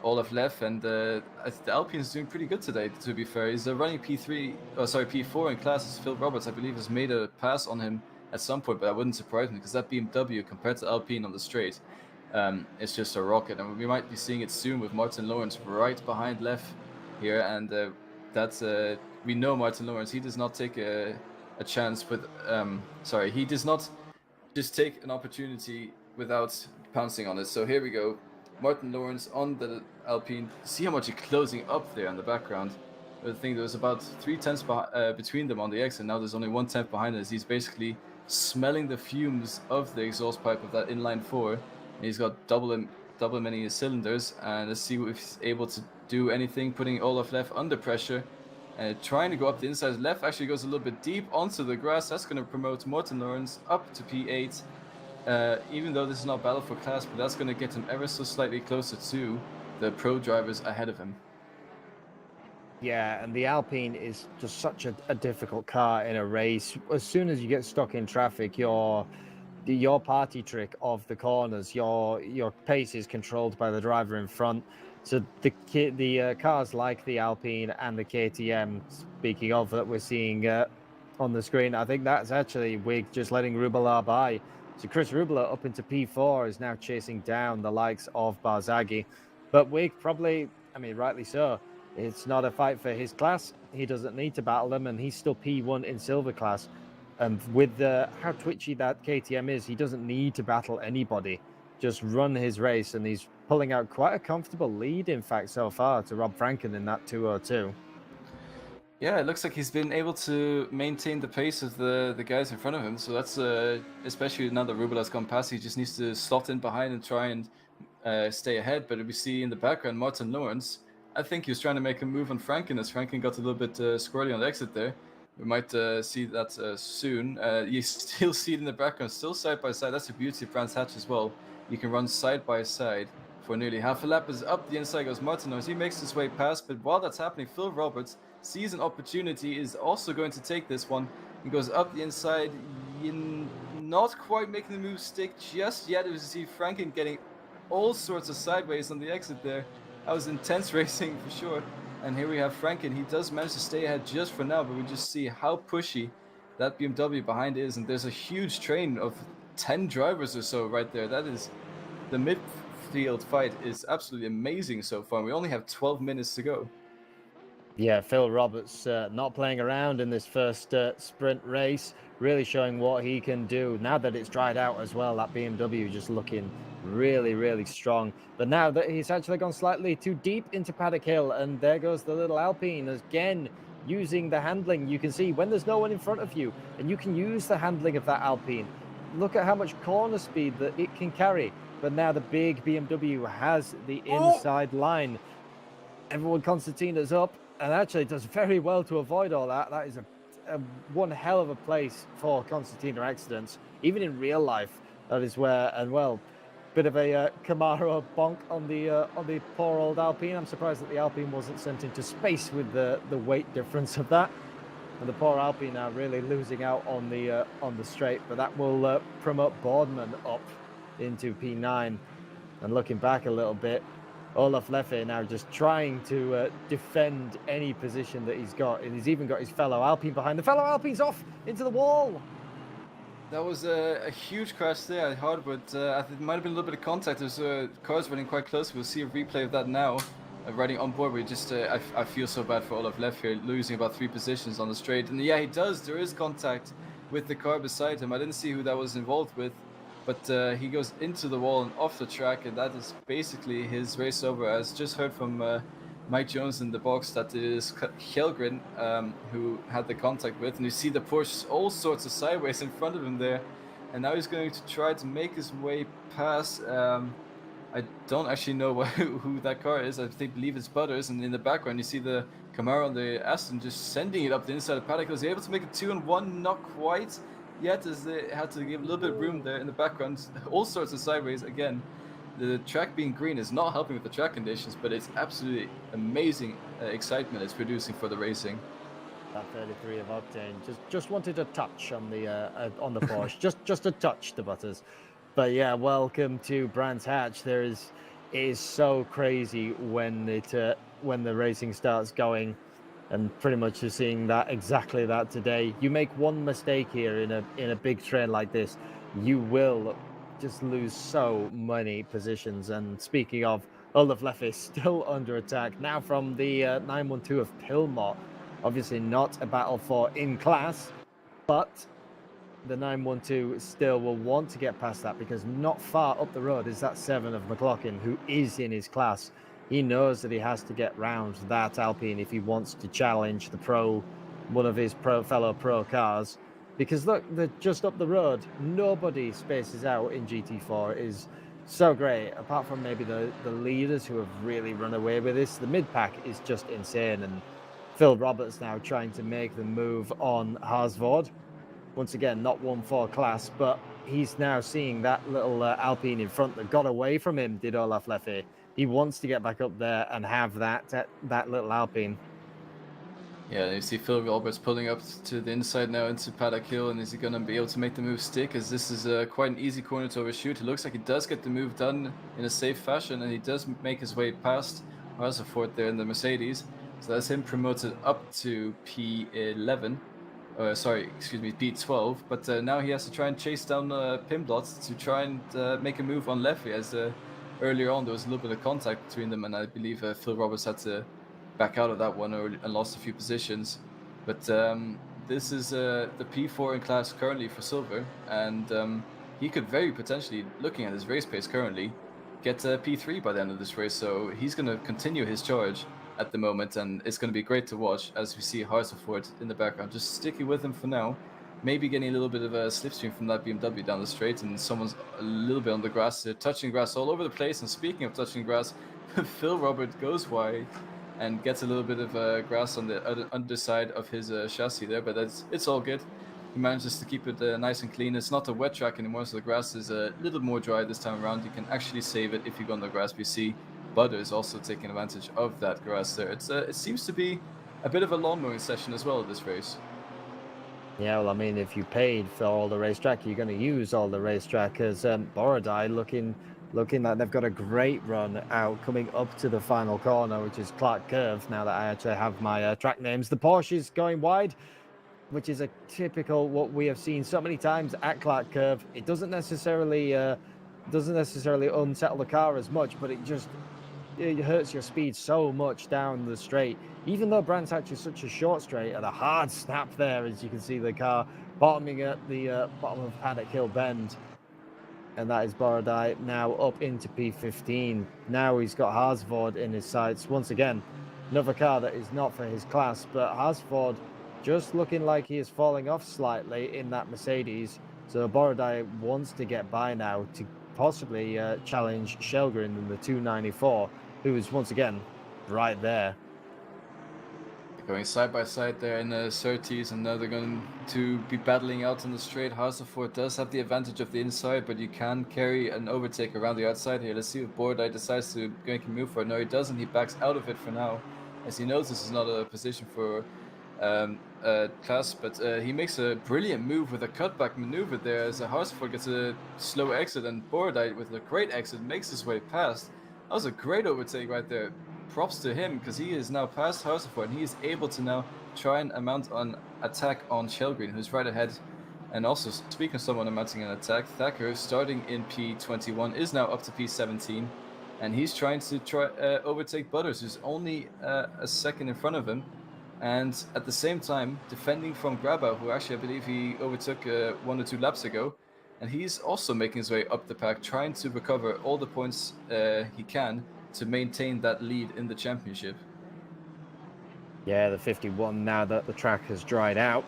Olaf Leff, and the Alpine is doing pretty good today, to be fair. He's running P4 in class as Phil Roberts, I believe, has made a pass on him at some point, but that wouldn't surprise me, because that BMW compared to Alpine on the straight, it's just a rocket, and we might be seeing it soon with Martin Lawrence right behind Leff here, and that's we know Martin Lawrence, he does not take a chance with he does not just take an opportunity without pouncing on it. So here we go, Martin Lawrence on the Alpine. See how much he's closing up there in the background. I think there was about 3 tenths between them on the exit. Now there's only 1 tenth behind us. He's basically smelling the fumes of the exhaust pipe of that inline 4. And he's got double many cylinders. And let's see if he's able to do anything, putting Olaf Leff under pressure. And trying to go up the inside. Leff actually goes a little bit deep onto the grass. That's going to promote Martin Lawrence up to P8. Even though this is not battle for class, but that's going to get him ever so slightly closer to the pro drivers ahead of him. Yeah, and the Alpine is just such a difficult car in a race. As soon as you get stuck in traffic, your party trick of the corners, your pace is controlled by the driver in front. So the cars like the Alpine and the KTM, speaking of, that we're seeing on the screen, I think that's actually Wig just letting Rubelar by. So Chris Rubelar up into P4 is now chasing down the likes of Barzaghi. But Wig probably, I mean, rightly so. It's not a fight for his class. He doesn't need to battle them, and he's still P1 in silver class. And with how twitchy that KTM is, he doesn't need to battle anybody. Just run his race, and he's pulling out quite a comfortable lead, in fact, so far to Rob Franken in that 202. Yeah, it looks like he's been able to maintain the pace of the guys in front of him. So that's especially now that Rubelar's gone past, he just needs to slot in behind and try and stay ahead. But we see in the background Martin Lawrence. I think he was trying to make a move on Franken, as Franken got a little bit squirrely on the exit there. We might see that soon. You still see it in the background, still side by side. That's the beauty of Brands Hatch as well. You can run side by side for nearly half a lap. As up the inside goes Martin Lawrence. He makes his way past, but while that's happening, Phil Roberts sees an opportunity, is also going to take this one. He goes up the inside, not quite making the move stick just yet. As you see Franken getting all sorts of sideways on the exit there. That was intense racing for sure. And here we have Franken. He does manage to stay ahead just for now, but we just see how pushy that BMW behind is. And there's a huge train of 10 drivers or so right there. That is, the midfield fight is absolutely amazing so far. We only have 12 minutes to go. Yeah, Phil Roberts not playing around in this first sprint race. really showing what he can do now that it's dried out as well. That BMW just looking really, really strong. But now that he's actually gone slightly too deep into Paddock Hill, and there goes the little Alpine again, using the handling. You can see when there's no one in front of you, and you can use the handling of that Alpine. Look at how much corner speed that it can carry. But now the big BMW has the inside line. Everyone, Constantina's up, and actually does very well to avoid all that. That is a one hell of a place for Constantina accidents, even in real life. That is where, and well, bit of a Camaro bonk on the poor old Alpine. I'm surprised that the Alpine wasn't sent into space with the weight difference of that. And the poor Alpine now really losing out on the straight, but that will promote Boardman up into P9. And looking back a little bit, Olaf Leffe now just trying to defend any position that he's got, and he's even got his fellow Alpine behind. The fellow Alpine's off into the wall. That was a huge crash there at Hardwood. I think it might have been a little bit of contact. There's cars running quite close. We'll see a replay of that now. Riding on board, we just I feel so bad for Olaf Leffe here, losing about 3 positions on the straight. And yeah, he does. There is contact with the car beside him. I didn't see who that was involved with. But he goes into the wall and off the track, and that is basically his race over. I just heard from Mike Jones in the box that it is Kjellgren who had the contact with, and you see the Porsche all sorts of sideways in front of him there. And now he's going to try to make his way past. I don't actually know who that car is. I believe it's Butters, and in the background you see the Camaro and the Aston just sending it up the inside of Paddock. Was he able to make it 2-1? Not quite yet, as they had to give a little bit of room there in the background. All sorts of sideways again. The track being green is not helping with the track conditions, but it's absolutely amazing excitement it's producing for the racing. That 33 of octane just wanted a touch on the Porsche, just a touch to Butters. But yeah, welcome to Brands Hatch. It is so crazy when the racing starts going, and pretty much you're seeing that exactly that today. You make one mistake here in a big train like this, you will just lose so many positions. And speaking of, Olaf Leffe still under attack now from the 912 of Pilmot. Obviously not a battle for in class, but the 912 still will want to get past that, because not far up the road is that 7 of McLaughlin, who is in his class. He knows that he has to get round that Alpine if he wants to challenge one of his fellow pro cars. Because look, they're just up the road. Nobody spaces out in GT4. It is so great, apart from maybe the leaders who have really run away with this. The mid-pack is just insane, and Phil Roberts now trying to make the move on Harsvord. Once again, not one for class, but he's now seeing that little Alpine in front that got away from him, did Olaf Leffe. He wants to get back up there and have that little Alpine. Yeah, you see Phil Roberts pulling up to the inside now into Paddock Hill, and is he going to be able to make the move stick? As this is quite an easy corner to overshoot. It looks like he does get the move done in a safe fashion, and he does make his way past Rutherford there in the Mercedes. So that's him promoted up to P11. P12. But now he has to try and chase down Pimblot to try and make a move on Leffe, as earlier on there was a little bit of contact between them, and I believe Phil Roberts had to back out of that one and lost a few positions. But this is the P4 in class currently for Silver, and he could very potentially, looking at his race pace currently, get P3 by the end of this race. So he's going to continue his charge at the moment, and it's going to be great to watch as we see Harsford in the background just sticking with him for now, maybe getting a little bit of a slipstream from that BMW down the straight, and someone's a little bit on the grass. They're touching grass all over the place. And speaking of touching grass, Phil Robert goes wide and gets a little bit of grass on the underside of his chassis there, but it's all good. He manages to keep it nice and clean. It's not a wet track anymore, so the grass is a little more dry this time around. You can actually save it if you go on the grass. We see Butters also taking advantage of that grass there. It seems to be a bit of a lawn mowing session as well at this race. Yeah, well, I mean, if you paid for all the racetrack, you're going to use all the racetrack. As Borodai looking like they've got a great run out coming up to the final corner, which is Clark Curve. Now that I actually have my track names, the Porsche is going wide, which is a typical what we have seen so many times at Clark Curve. It doesn't necessarily unsettle the car as much, but it hurts your speed so much down the straight. Even though Brands Hatch is such a short straight, and a hard snap there, as you can see the car bottoming at the bottom of Paddock Hill Bend. And that is Borodai now up into P15. Now he's got Harsford in his sights. Once again, another car that is not for his class, but Harsford just looking like he is falling off slightly in that Mercedes. So Borodai wants to get by now to possibly challenge Shelgren in the 294, who is once again right there. Going side by side there in the 30s, and now they're going to be battling out on the straight. Harsford does have the advantage of the inside, but you can carry an overtake around the outside here. Let's see if Borodai decides to make a move for it. No, he doesn't. He backs out of it for now, as he knows this is not a position for class, but he makes a brilliant move with a cutback maneuver there as Harsford gets a slow exit, and Borodai with a great exit makes his way past. That was a great overtake right there. Props to him, because he is now past Harsford and he is able to now try and mount an attack on Shelgren, who's right ahead. And also, speaking of someone mounting an attack, Thacker, starting in P21, is now up to P17, and he's trying to overtake Butters, who's only a second in front of him, and at the same time defending from Grabau, who actually I believe he overtook 1 or 2 laps ago, and he's also making his way up the pack, trying to recover all the points he can to maintain that lead in the championship. Yeah, the 51, now that the track has dried out,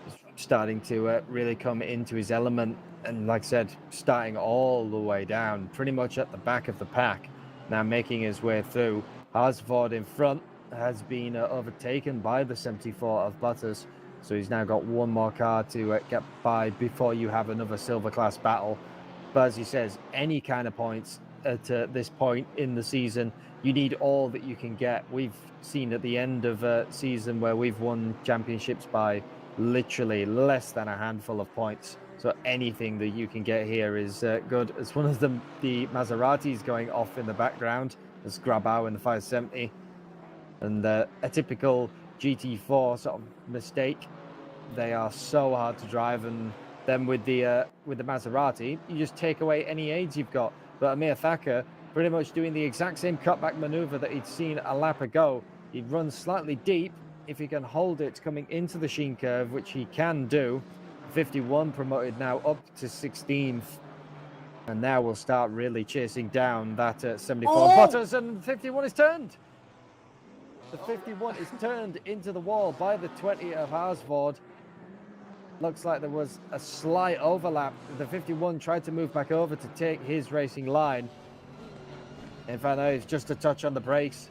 is starting to really come into his element. And like I said, starting all the way down, pretty much at the back of the pack, now making his way through. Harsford in front has been overtaken by the 74 of Butters. So he's now got one more car to get by before you have another silver class battle. But as he says, any kind of points at this point in the season, you need all that you can get. We've seen at the end of a season where we've won championships by literally less than a handful of points. So anything that you can get here is good. As one of them, the Maseratis going off in the background, as Grabau in the 570, and a typical GT4 sort of mistake. They are so hard to drive, and then with the Maserati, you just take away any aids you've got. But Amir Thacker pretty much doing the exact same cutback maneuver that he'd seen a lap ago. He runs slightly deep. If he can hold it coming into the Sheen curve, which he can do, 51 promoted now up to 16th. And now we'll start really chasing down that 74 Butters, and 51 is turned. The 51 is turned into the wall by the 20 of Harsford. Looks like there was a slight overlap. The 51 tried to move back over to take his racing line. In fact, no, it's just a touch on the brakes.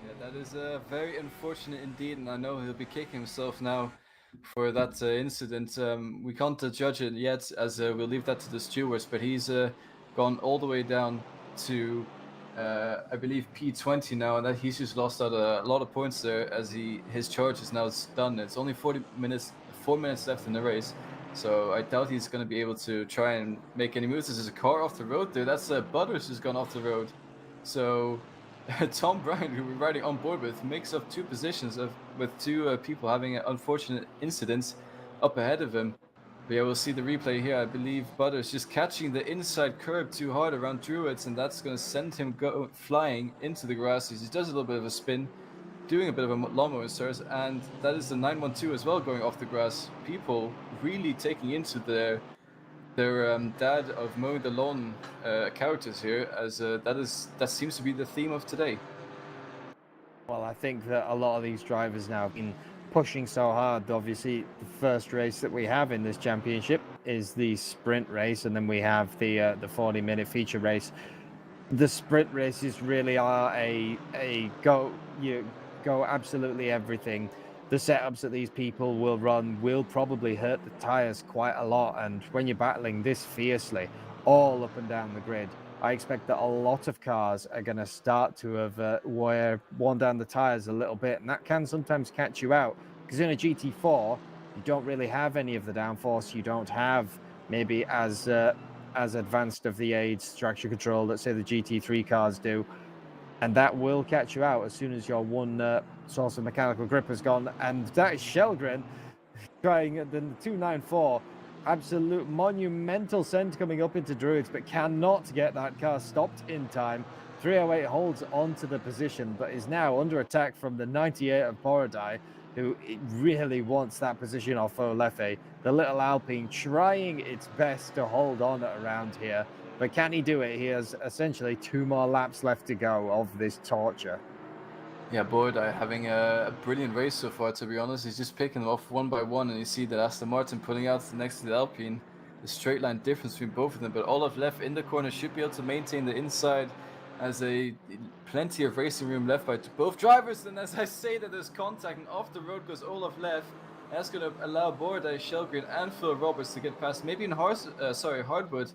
Yeah, that is very unfortunate indeed, and I know he'll be kicking himself now for that incident. We can't judge it yet, as we'll leave that to the stewards, but he's gone all the way down to I believe P20 now, and that he's just lost out a lot of points there, as his charge is now done. It's only 4 minutes left in the race, so I doubt he's going to be able to try and make any moves. There's a car off the road there. That's Butters who's gone off the road. So Tom Bryan, who we're riding on board with, makes up 2 positions with 2 people having unfortunate incidents up ahead of him. But yeah, we'll see the replay here. I believe Butters just catching the inside curb too hard around Druids, and that's going to send him flying into the grass. He does a little bit of a spin, doing a bit of a lawnmower stars, and that is the 912 as well going off the grass. People really taking into their dad of mowing the lawn characters here, as that seems to be the theme of today. Well, I think that a lot of these drivers now have been pushing so hard. Obviously, the first race that we have in this championship is the sprint race, and then we have the 40-minute feature race. The sprint races really are a go absolutely everything. The setups that these people will run will probably hurt the tires quite a lot, and when you're battling this fiercely all up and down the grid, I expect that a lot of cars are going to start to have worn down the tires a little bit, and that can sometimes catch you out, because in a GT4 you don't really have any of the downforce. You don't have maybe as advanced of the aids, traction control, that say the GT3 cars do, and that will catch you out as soon as your one source of mechanical grip has gone. And that is Shelgren trying the 294. Absolute monumental send coming up into Druids, but cannot get that car stopped in time. 308 holds on to the position, but is now under attack from the 98 of Borodai. who really wants that position off Olefe. The little Alpine trying its best to hold on around here, but can he do it? He has essentially 2 more laps left to go of this torture. Yeah, Boyd having a brilliant race so far, to be honest. He's just picking them off one by one, and you see that Aston Martin pulling out next to the Alpine. The straight line difference between both of them, but Olaf left in the corner should be able to maintain the inside as plenty of racing room left by both drivers. And as I say that there's contact, and off the road goes Olaf left. That's going to allow Boyd, Shelgren, and Phil Roberts to get past. Maybe in Hardwood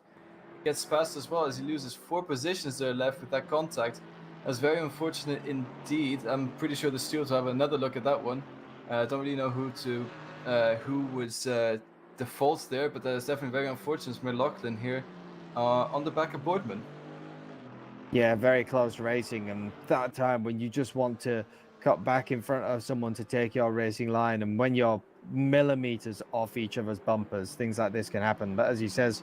gets past as well, as he loses 4 positions there left with that contact. That's very unfortunate indeed. I'm pretty sure the stewards will have another look at that one. I don't really know who was the fault there, but that is definitely very unfortunate for McLaughlin here on the back of Boardman. Yeah, very close racing, and that time when you just want to cut back in front of someone to take your racing line, and when you're millimeters off each other's bumpers, things like this can happen. But as he says,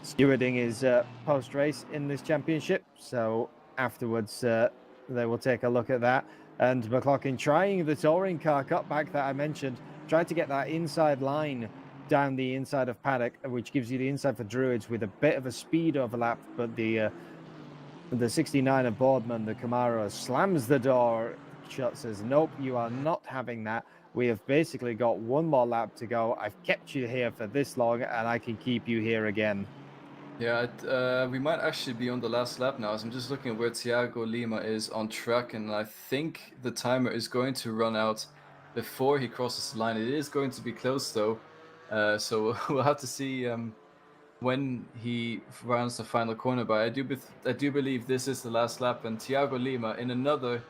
stewarding is post-race in this championship, so afterwards they will take a look at that. And McLaughlin trying the touring car cutback that I mentioned, trying to get that inside line down the inside of paddock, which gives you the inside for Druids with a bit of a speed overlap, but the 69 of Boardman, the Camaro, slams the door shut, says, nope, you are not having that. We have basically got 1 more lap to go. I've kept you here for this long, and I can keep you here again. Yeah, we might actually be on the last lap now. So I'm just looking at where Thiago Lima is on track, and I think the timer is going to run out before he crosses the line. It is going to be close though, so we'll have to see when he rounds the final corner. But I do believe this is the last lap, and Thiago Lima in another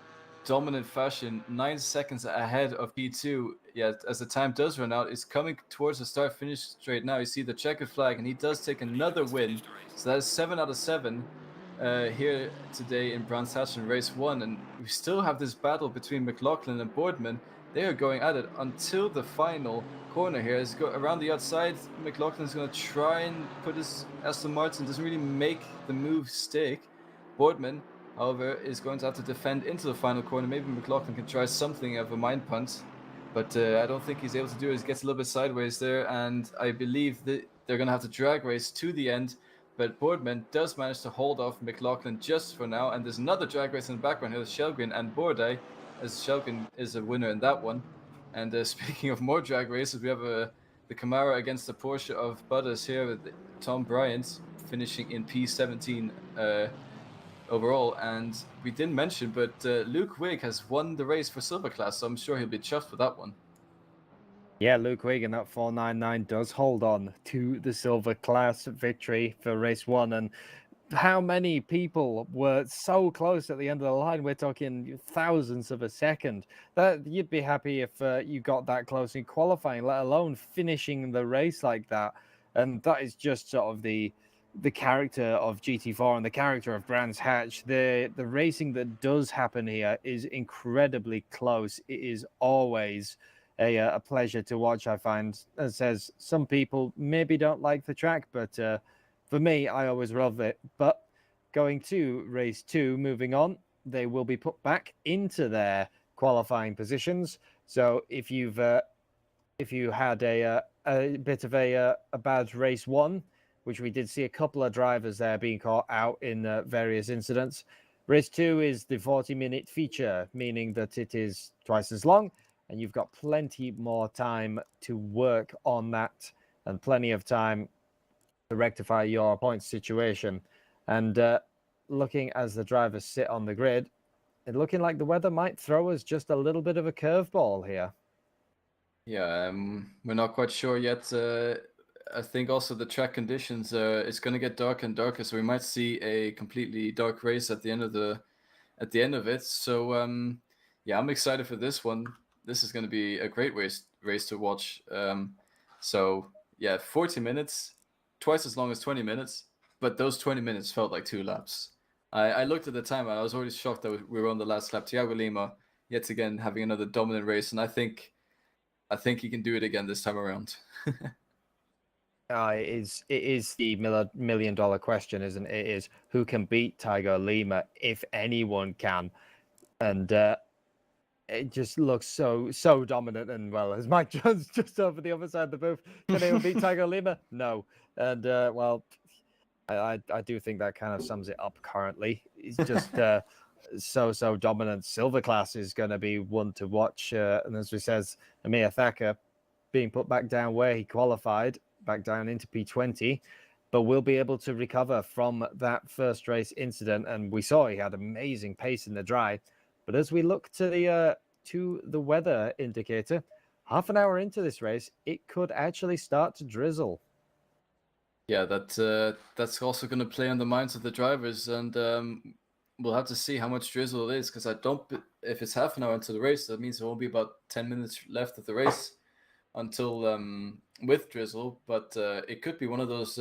dominant fashion, 9 seconds ahead of P2. Yeah, as the time does run out, is coming towards the start-finish straight now. You see the checkered flag, and he does take another win. So that is 7 out of 7 here today in Brands Hatch in race 1. And we still have this battle between McLaughlin and Boardman. They are going at it until the final corner here. As go around the outside, McLaughlin is going to try and put his Aston Martin, doesn't really make the move stick. Boardman, however, is going to have to defend into the final corner. Maybe McLaughlin can try something of a mind punt, but I don't think he's able to do it. He gets a little bit sideways there, and I believe that they're going to have to drag race to the end. But Boardman does manage to hold off McLaughlin just for now, and there's another drag race in the background here with Shelgren and Bourdais, as Shelgren is a winner in that one. And speaking of more drag races, we have the Camaro against the Porsche of Butters here with Tom Bryant finishing in P17 overall. And we didn't mention, but Luke Wigg has won the race for Silver Class, so I'm sure he'll be chuffed with that one. Yeah, Luke Wigg and that 499 does hold on to the Silver Class victory for race 1. And how many people were so close at the end of the line? We're talking thousands of a second. That you'd be happy if you got that close in qualifying, let alone finishing the race like that. And that is just sort of the character of GT4 and the character of Brands Hatch. The racing that does happen here is incredibly close. It is always a pleasure to watch, I find. As says, some people maybe don't like the track, but for me, I always love it. But going to race 2, moving on, they will be put back into their qualifying positions. So if you had a bit of a bad race 1, which we did see a couple of drivers there being caught out in various incidents, race 2 is the 40-minute feature, meaning that it is twice as long, and you've got plenty more time to work on that and plenty of time to rectify your points situation. And looking as the drivers sit on the grid, it's looking like the weather might throw us just a little bit of a curveball here. Yeah, we're not quite sure yet. I think also the track conditions, it's going to get darker and darker, so we might see a completely dark race at the end of it. So yeah, I'm excited for this one. This is going to be a great race to watch. So yeah, 40 minutes, twice as long as 20 minutes, but those 20 minutes felt like 2 laps. I looked at the time and I was already shocked that we were on the last lap. Thiago Lima, yet again, having another dominant race, and I think he can do it again this time around. It is the $1 million question, isn't it? It is who can beat Tiger Lima, if anyone can. And it just looks so dominant. And well, as Mike Jones just over the other side of the booth, can anyone beat Tiger Lima? No. And well, I do think that kind of sums it up currently. It's just so dominant. Silver class is going to be one to watch. And as we says, Amir Thacker being put back down where he qualified, back down into P20, but will be able to recover from that first race incident. And we saw he had amazing pace in the dry. But as we look to the weather indicator, half an hour into this race, it could actually start to drizzle. Yeah, that's also going to play on the minds of the drivers, and we'll have to see how much drizzle it is, because if it's half an hour into the race, that means there will be about 10 minutes left of the race until with drizzle. But it could be one of those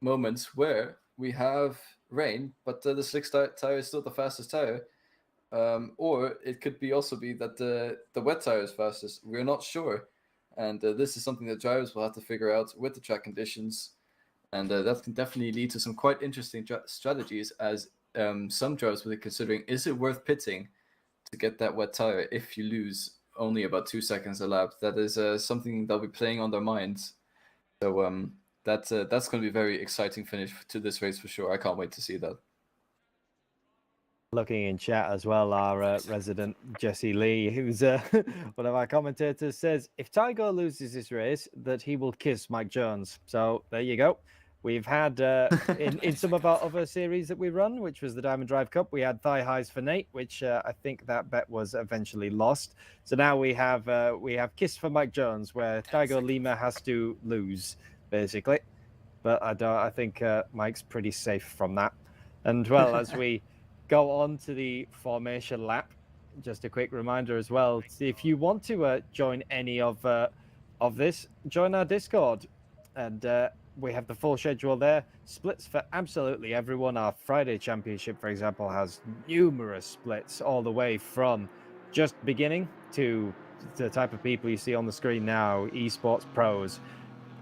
moments where we have rain, but the slick tire is still the fastest tire, or it could also be that the wet tire is fastest. We're not sure. And this is something that drivers will have to figure out with the track conditions. And that can definitely lead to some quite interesting strategies, as some drivers will be considering, is it worth pitting to get that wet tire if you lose only about 2 seconds a lap? That is something they'll be playing on their minds. So that's going to be a very exciting finish to this race for sure. I can't wait to see that. Looking in chat as well, our resident Jesse Lee, who's one of our commentators, says if Tiger loses this race, that he will kiss Mike Jones. So there you go. We've had in some of our other series that we run, which was the Diamond Drive Cup, we had thigh highs for Nate, which I think that bet was eventually lost. So now we have kiss for Mike Jones, where Tiger Lima has to lose basically. But I think Mike's pretty safe from that. And well, as we go on to the formation lap, just a quick reminder as well, if you want to join any of this, join our Discord, and we have the full schedule there, splits for absolutely everyone. Our Friday championship, for example, has numerous splits all the way from just beginning to the type of people you see on the screen now, esports pros,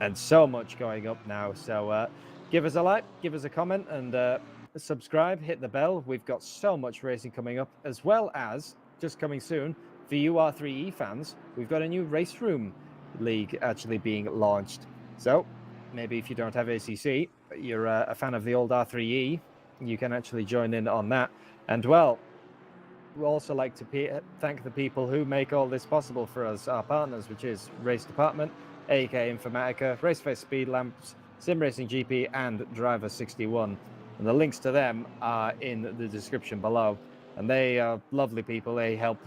and so much going up now. So give us a like, give us a comment, and subscribe, hit the bell. We've got so much racing coming up, as well as just coming soon for you R3E fans, we've got a new race room league actually being launched. So maybe if you don't have ACC, but you're a fan of the old R3E, you can actually join in on that. And well, we'd also like to thank the people who make all this possible for us, our partners, which is Race Department, AK Informatica, Raceface Speed Lamps, Sim Racing GP, and Driver 61. And the links to them are in the description below. And they are lovely people. They help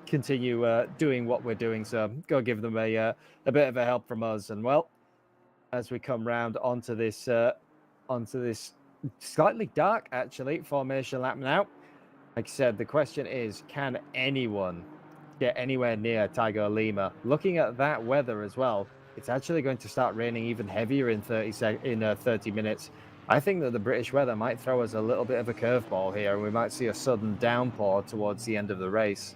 continue doing what we're doing. So go give them a bit of a help from us. And well, as we come round onto this slightly dark, actually, formation lap now, like I said, the question is, can anyone get anywhere near Tiger Lima? Looking at that weather as well, it's actually going to start raining even heavier in 30 minutes. I think that the British weather might throw us a little bit of a curveball here, and we might see a sudden downpour towards the end of the race.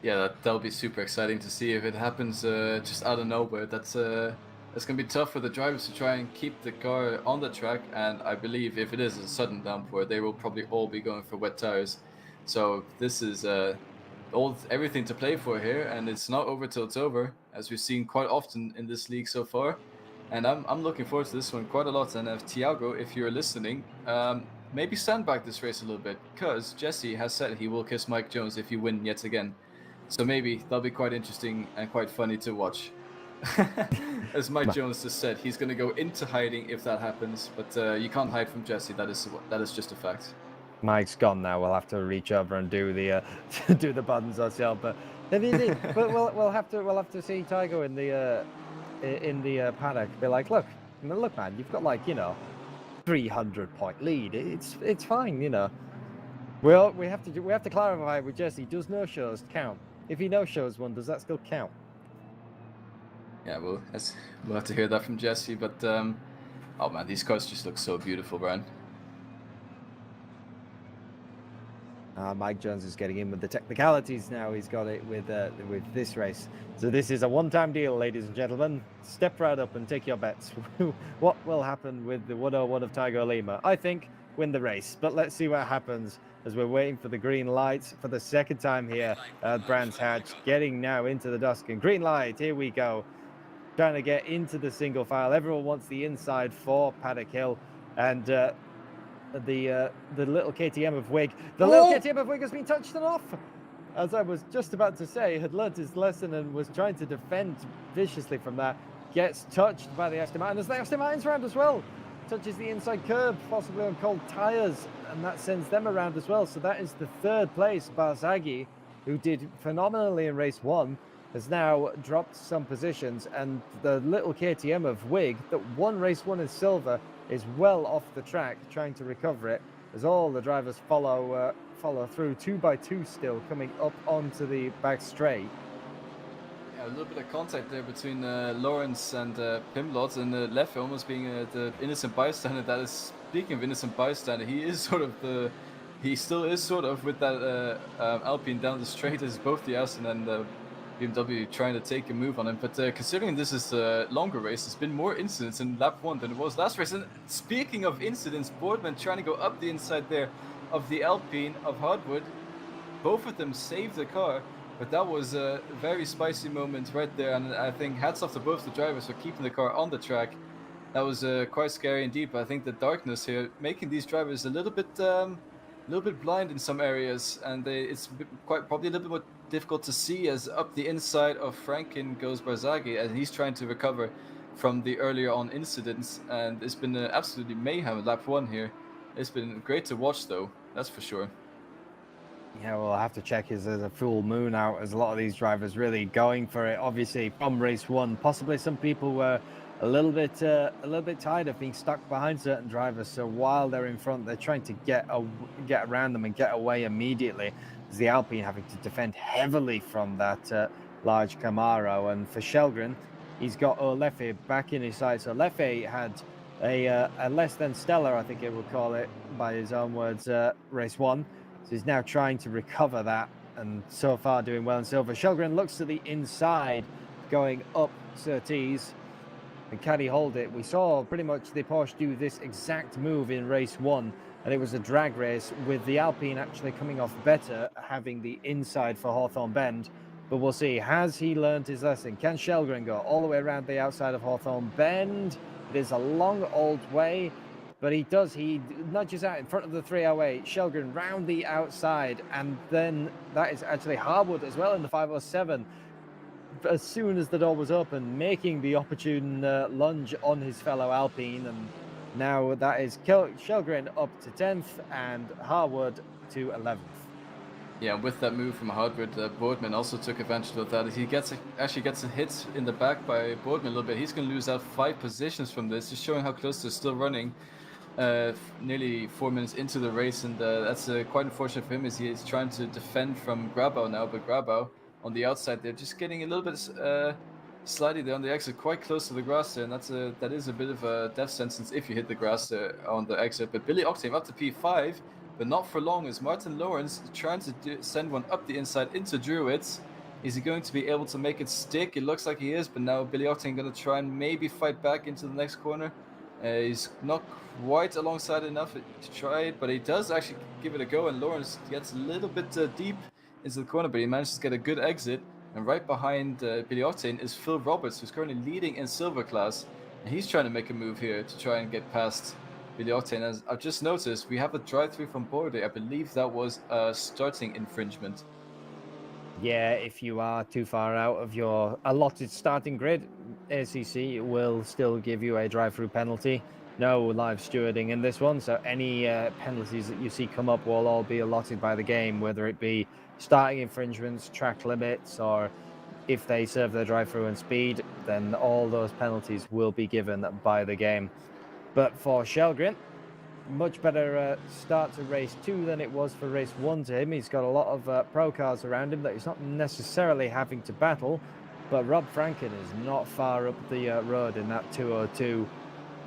Yeah, that'll be super exciting to see if it happens just out of nowhere. That's going to be tough for the drivers to try and keep the car on the track, and I believe if it is a sudden downpour, they will probably all be going for wet tires. So this is everything to play for here, and it's not over till it's over, as we've seen quite often in this league so far. And I'm looking forward to this one quite a lot. And Thiago, if you're listening, maybe sandbag this race a little bit, because Jesse has said he will kiss Mike Jones if you win yet again. So maybe that'll be quite interesting and quite funny to watch. As Mike Jones just said, he's going to go into hiding if that happens, but you can't hide from Jesse. That is just a fact. Mike's gone now. We'll have to reach over and do the do the buttons ourselves. But we'll have to see Tiger in the paddock. Be like, look, man, you've got 300-point lead. It's fine, Well, we have to clarify with Jesse. Does no shows count? If he no shows one, does that still count? Yeah, we'll have to hear that from Jesse. But oh man, these cars just look so beautiful, Brian. Mike Jones is getting in with the technicalities now. He's got it with this race. So this is a one-time deal, ladies and gentlemen. Step right up and take your bets. What will happen with the 101 of Tiger Lima? I think win the race. But let's see what happens as we're waiting for the green lights for the second time here at Brands Hatch, getting now into the dusk. And green light, here we go. Trying to get into the single file. Everyone wants the inside for Paddock Hill. And the little KTM of Wig. The little KTM of Wig has been touched and off. As I was just about to say, had learnt his lesson and was trying to defend viciously from that. Gets touched by the Aston Martin. As the Aston Martin's around as well. Touches the inside curb, possibly on cold tyres, and that sends them around as well. So that is the third place. Barzaghi, who did phenomenally in race 1, has now dropped some positions, and the little KTM of Wig that won race 1 in silver is well off the track, trying to recover it, as all the drivers follow through 2 by 2 still, coming up onto the back straight. Yeah, a little bit of contact there between Lawrence and Pimlott, and Leffe almost being the innocent bystander. That is, speaking of innocent bystander, he is sort of he still is sort of with that Alpine down the straight as both the Aston and the BMW trying to take a move on him. But considering this is a longer race, there's been more incidents in lap 1 than it was last race. And speaking of incidents, Boardman trying to go up the inside there of the Alpine of Hardwood. Both of them saved the car, but that was a very spicy moment right there. And I think hats off to both the drivers for keeping the car on the track. That was quite scary indeed. But I think the darkness here making these drivers a little bit blind in some areas, and it's quite probably a little bit more difficult to see as up the inside of Franken goes Barzaghi, and he's trying to recover from the earlier on incidents. And it's been absolutely mayhem at lap 1 here. It's been great to watch though, that's for sure. Yeah, we'll have to check is there's a full moon out, as a lot of these drivers really going for it. Obviously from race 1, possibly some people were a little bit tired of being stuck behind certain drivers, so while they're in front, they're trying to get around them and get away immediately, as the Alpine having to defend heavily from that large Camaro. And for Shelgren, he's got Leffe back in his side. So Leffe had a less than stellar, I think it would call it by his own words, race 1. So he's now trying to recover that, and so far doing well in silver. Shelgren looks to the inside, going up Surtees. And can he hold it? We saw pretty much the Porsche do this exact move in race 1, and it was a drag race with the Alpine actually coming off better, having the inside for Hawthorne Bend. But we'll see, has he learned his lesson? Can Shelgren go all the way around the outside of Hawthorne Bend? It is a long old way, but he nudges out in front of the 308. Shelgren round the outside, and then that is actually Harwood as well in the 507. As soon as the door was open, making the opportune lunge on his fellow Alpine, and now that is Shelgren up to 10th and Harwood to 11th. Yeah, with that move from Hardwood, Boardman also took advantage of that. He actually gets a hit in the back by Boardman a little bit. He's going to lose out 5 positions from this, just showing how close they're still running. Nearly 4 minutes into the race, and that's quite unfortunate for him, as he is trying to defend from Grabau now, but Grabau on the outside, they're just getting a little bit slidey there on the exit, quite close to the grass there, and that is a bit of a death sentence if you hit the grass there on the exit. But Billy Octane up to P5, but not for long, as Martin Lawrence trying to send one up the inside into Druids. Is he going to be able to make it stick? It looks like he is, but now Billy Octane going to try and maybe fight back into the next corner. He's not quite alongside enough to try it, but he does actually give it a go, and Lawrence gets a little bit deep into the corner, but he manages to get a good exit. And right behind Billy Octane is Phil Roberts, who's currently leading in silver class, and he's trying to make a move here to try and get past Billy Octane. As I've just noticed, we have a drive-through from Bordeaux. I believe that was a starting infringement. Yeah, if you are too far out of your allotted starting grid, ACC will still give you a drive-through penalty. No live stewarding in this one, so any penalties that you see come up will all be allotted by the game, whether it be starting infringements, track limits, or if they serve their drive-through and speed, then all those penalties will be given by the game. But for Shelgren, much better start to race 2 than it was for race 1 to him. He's got a lot of pro cars around him that he's not necessarily having to battle, but Rob Franken is not far up the road in that 202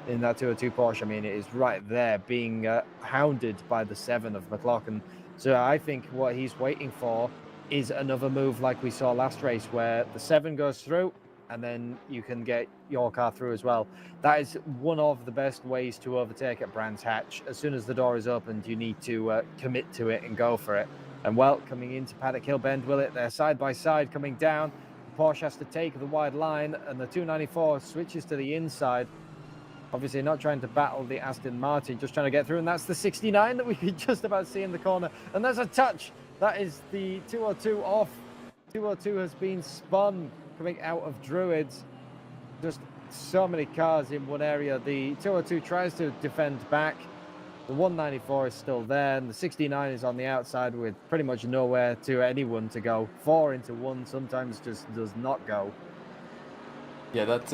Porsche. I mean, it is right there, being hounded by the 7 of McLaughlin. So I think what he's waiting for is another move like we saw last race, where the 7 goes through and then you can get your car through as well. That is one of the best ways to overtake at Brands Hatch. As soon as the door is opened, you need to commit to it and go for it. And well, coming into Paddock Hill Bend, will it? They're side by side coming down. The Porsche has to take the wide line, and the 294 switches to the inside. Obviously not trying to battle the Aston Martin, just trying to get through, and that's the 69 that we could just about see in the corner. And there's a touch. That is the 202 off. 202 has been spun coming out of Druids. Just so many cars in one area. The 202 tries to defend back. The 194 is still there, and the 69 is on the outside with pretty much nowhere to anyone to go. 4 into 1 sometimes just does not go. Yeah, that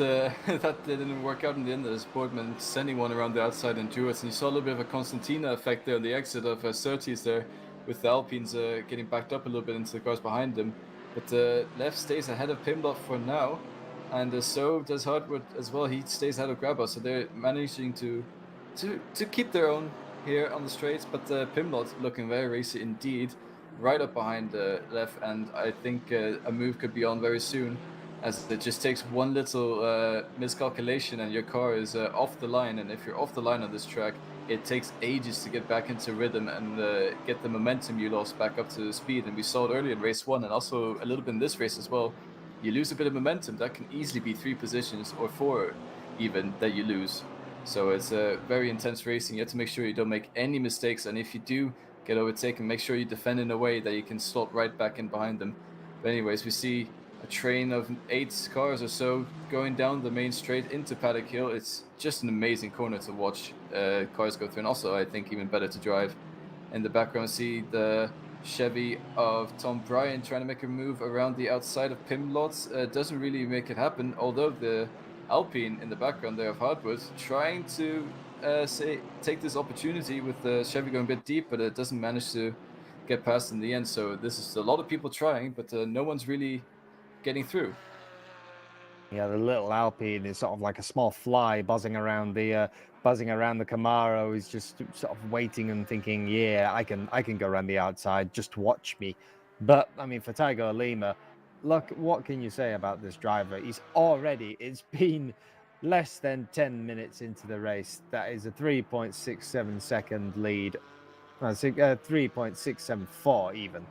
that didn't work out in the end. There's Boardman sending one around the outside and Druids, and you saw a little bit of a Constantina effect there on the exit of Surtees there, with the Alpines getting backed up a little bit into the cars behind them. But Lev stays ahead of Pimblot for now, and so does Hardwood as well. He stays ahead of Grabber, so they're managing to keep their own here on the straights. But Pimblot looking very racy indeed, right up behind Lev, and I think a move could be on very soon, as it just takes one little miscalculation and your car is off the line. And if you're off the line on this track, it takes ages to get back into rhythm and get the momentum you lost back up to speed. And we saw it earlier in race 1 and also a little bit in this race as well. You lose a bit of momentum, that can easily be 3 positions or 4 even that you lose. So it's a very intense racing. You have to make sure you don't make any mistakes, and if you do get overtaken, make sure you defend in a way that you can slot right back in behind them. But anyways, we see a train of 8 cars or so going down the main straight into Paddock Hill. It's just an amazing corner to watch cars go through, and also I think even better to drive. In the background, see the Chevy of Tom Bryan trying to make a move around the outside of Pimblot. Doesn't really make it happen, although the Alpine in the background there of Hardwood trying to take this opportunity with the Chevy going a bit deep, but it doesn't manage to get past in the end. So this is a lot of people trying, but no one's really getting through. Yeah, the little Alpine is sort of like a small fly buzzing around the Camaro. He's just sort of waiting and thinking, yeah, I can go around the outside, just watch me. But I mean, for Tygo Lima, look, what can you say about this driver? It's been less than 10 minutes into the race. That is a 3.67 second lead. 3.674 even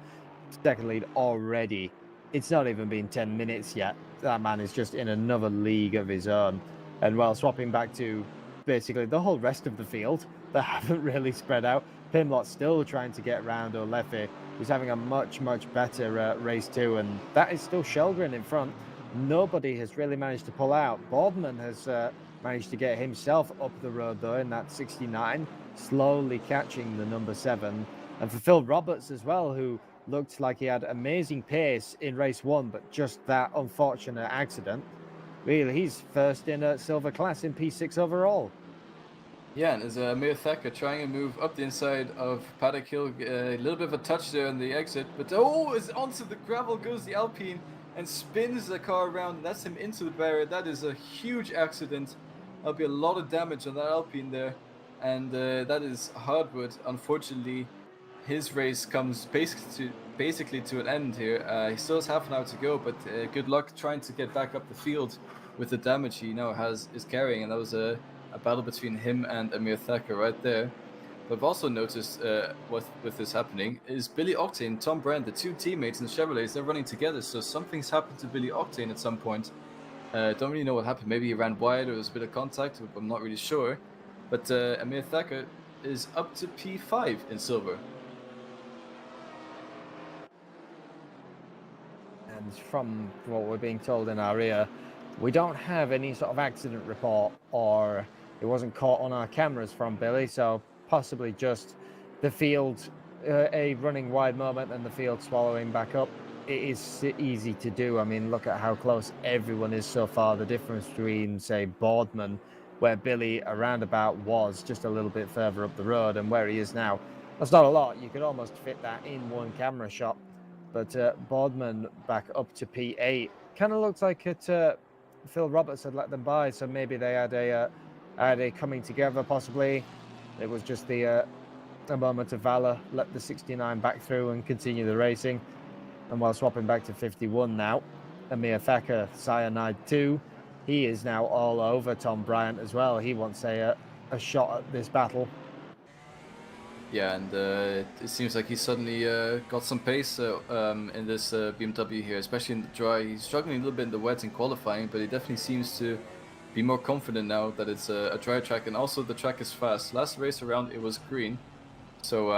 second lead already. It's not even been 10 minutes yet. That man is just in another league of his own. And while swapping back to basically the whole rest of the field that haven't really spread out, Pimblot's still trying to get around Olefe, who's having a much better race too, and that is still Shelgren in front. Nobody has really managed to pull out. Boardman has managed to get himself up the road though in that 69, slowly catching the number 7. And for Phil Roberts as well, who looked like he had amazing pace in race 1, but just that unfortunate accident. Really, he's first in a silver class in P6 overall. Yeah, and there's Amir Thacker trying to move up the inside of Paddock Hill. A little bit of a touch there on the exit, but it's onto the gravel goes the Alpine and spins the car around, and that's him into the barrier. That is a huge accident. There'll be a lot of damage on that Alpine there, and that is Hardwood. Unfortunately, his race comes basically to an end here. He still has half an hour to go, but good luck trying to get back up the field with the damage he now is carrying. And that was a battle between him and Amir Thacker right there. But I've also noticed with this happening is Billy Octane, Tom Brand, the 2 teammates in the Chevrolets, they're running together. So something's happened to Billy Octane at some point. Don't really know what happened. Maybe he ran wide or there was a bit of contact. I'm not really sure. But Amir Thacker is up to P5 in silver. And from what we're being told in our ear, we don't have any sort of accident report, or it wasn't caught on our cameras from Billy, so possibly just the field, a running wide moment and the field swallowing back up. It is easy to do. I mean, look at how close everyone is so far. The difference between, say, Boardman, where Billy around about was just a little bit further up the road, and where he is now, that's not a lot. You could almost fit that in one camera shot. But Boardman back up to P8. Kind of looks like it. Phil Roberts had let them by, so maybe they had a coming together. Possibly, it was just a moment of valor. Let the 69 back through and continue the racing. And while swapping back to 51 now, Amir Thacker, Cyanide 2. He is now all over Tom Bryant as well. He wants a shot at this battle. Yeah, and it seems like he suddenly got some pace in this BMW here, especially in the dry. He's struggling a little bit in the wet in qualifying, but he definitely seems to be more confident now that it's a dry track, and also the track is fast. Last race around it was green, so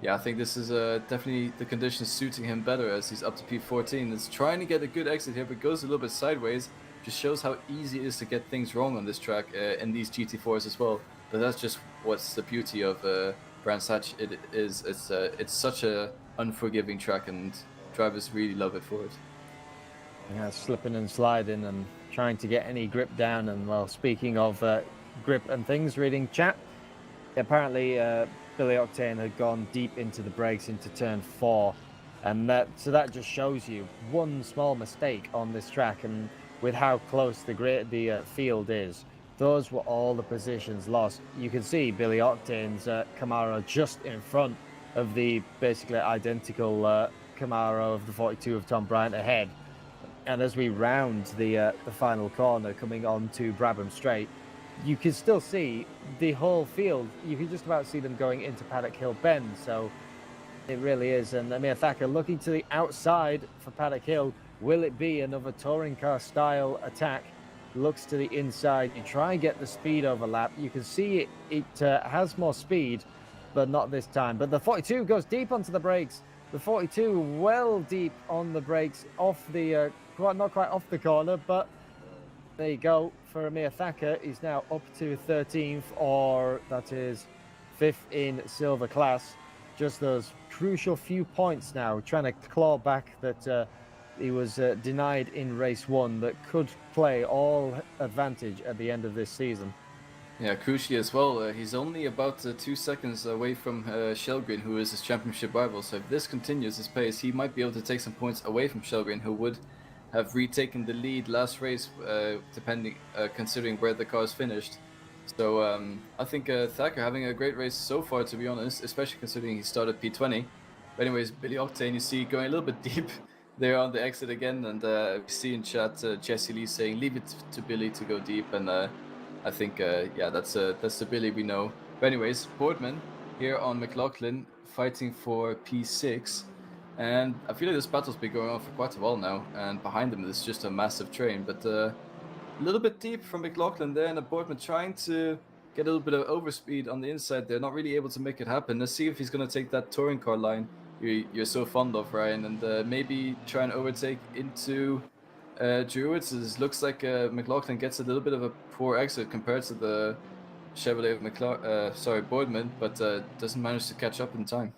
yeah, I think this is definitely the conditions suiting him better as he's up to P14. It's trying to get a good exit here, but goes a little bit sideways. Just shows how easy it is to get things wrong on this track in these GT4s as well. But that's just what's the beauty of Brands Hatch. It's such a unforgiving track, and drivers really love it for it. Yeah, slipping and sliding and trying to get any grip down. And well, speaking of grip and things, reading chat, apparently Billy Octane had gone deep into the brakes into turn 4, and that just shows you one small mistake on this track, and with how close the field is, those were all the positions lost. You can see Billy Octane's Camaro just in front of the basically identical Camaro of the 42 of Tom Bryant ahead. And as we round the final corner coming on to Brabham Straight, you can still see the whole field. You can just about see them going into Paddock Hill Bend. So it really is. And Amir Thacker looking to the outside for Paddock Hill. Will it be another touring car style attack? Looks to the inside. You try and get the speed overlap. You can see it has more speed, but not this time. But the 42 goes deep onto the brakes. The 42 well deep on the brakes, off the not quite off the corner, but there you go for Amir Thacker. He's now up to 13th, or that is 5th in silver class. Just those crucial few points now, trying to claw back that he was denied in race 1, that could play all advantage at the end of this season. Yeah, crucially as well, he's only about 2 seconds away from Shellgreen, who is his championship rival. So if this continues his pace, he might be able to take some points away from Shellgreen, who would have retaken the lead last race, considering where the cars finished. So I think Thacker having a great race so far, to be honest, especially considering he started P20. But anyways, Billy Octane, you see, going a little bit deep there on the exit again, and we see in chat Jesse Lee saying, leave it to Billy to go deep, and I think, yeah, that's the Billy we know. But anyways, Boardman here on McLaughlin fighting for P6. And I feel like this battle's been going on for quite a while now. And behind them is just a massive train. But a little bit deep from McLaughlin there. And Boardman trying to get a little bit of overspeed on the inside there. Not really able to make it happen. Let's see if he's going to take that touring car line you're so fond of, Ryan. And maybe try and overtake into Druids. It looks like McLaughlin gets a little bit of a poor exit compared to the Chevrolet of Boardman, but doesn't manage to catch up in time.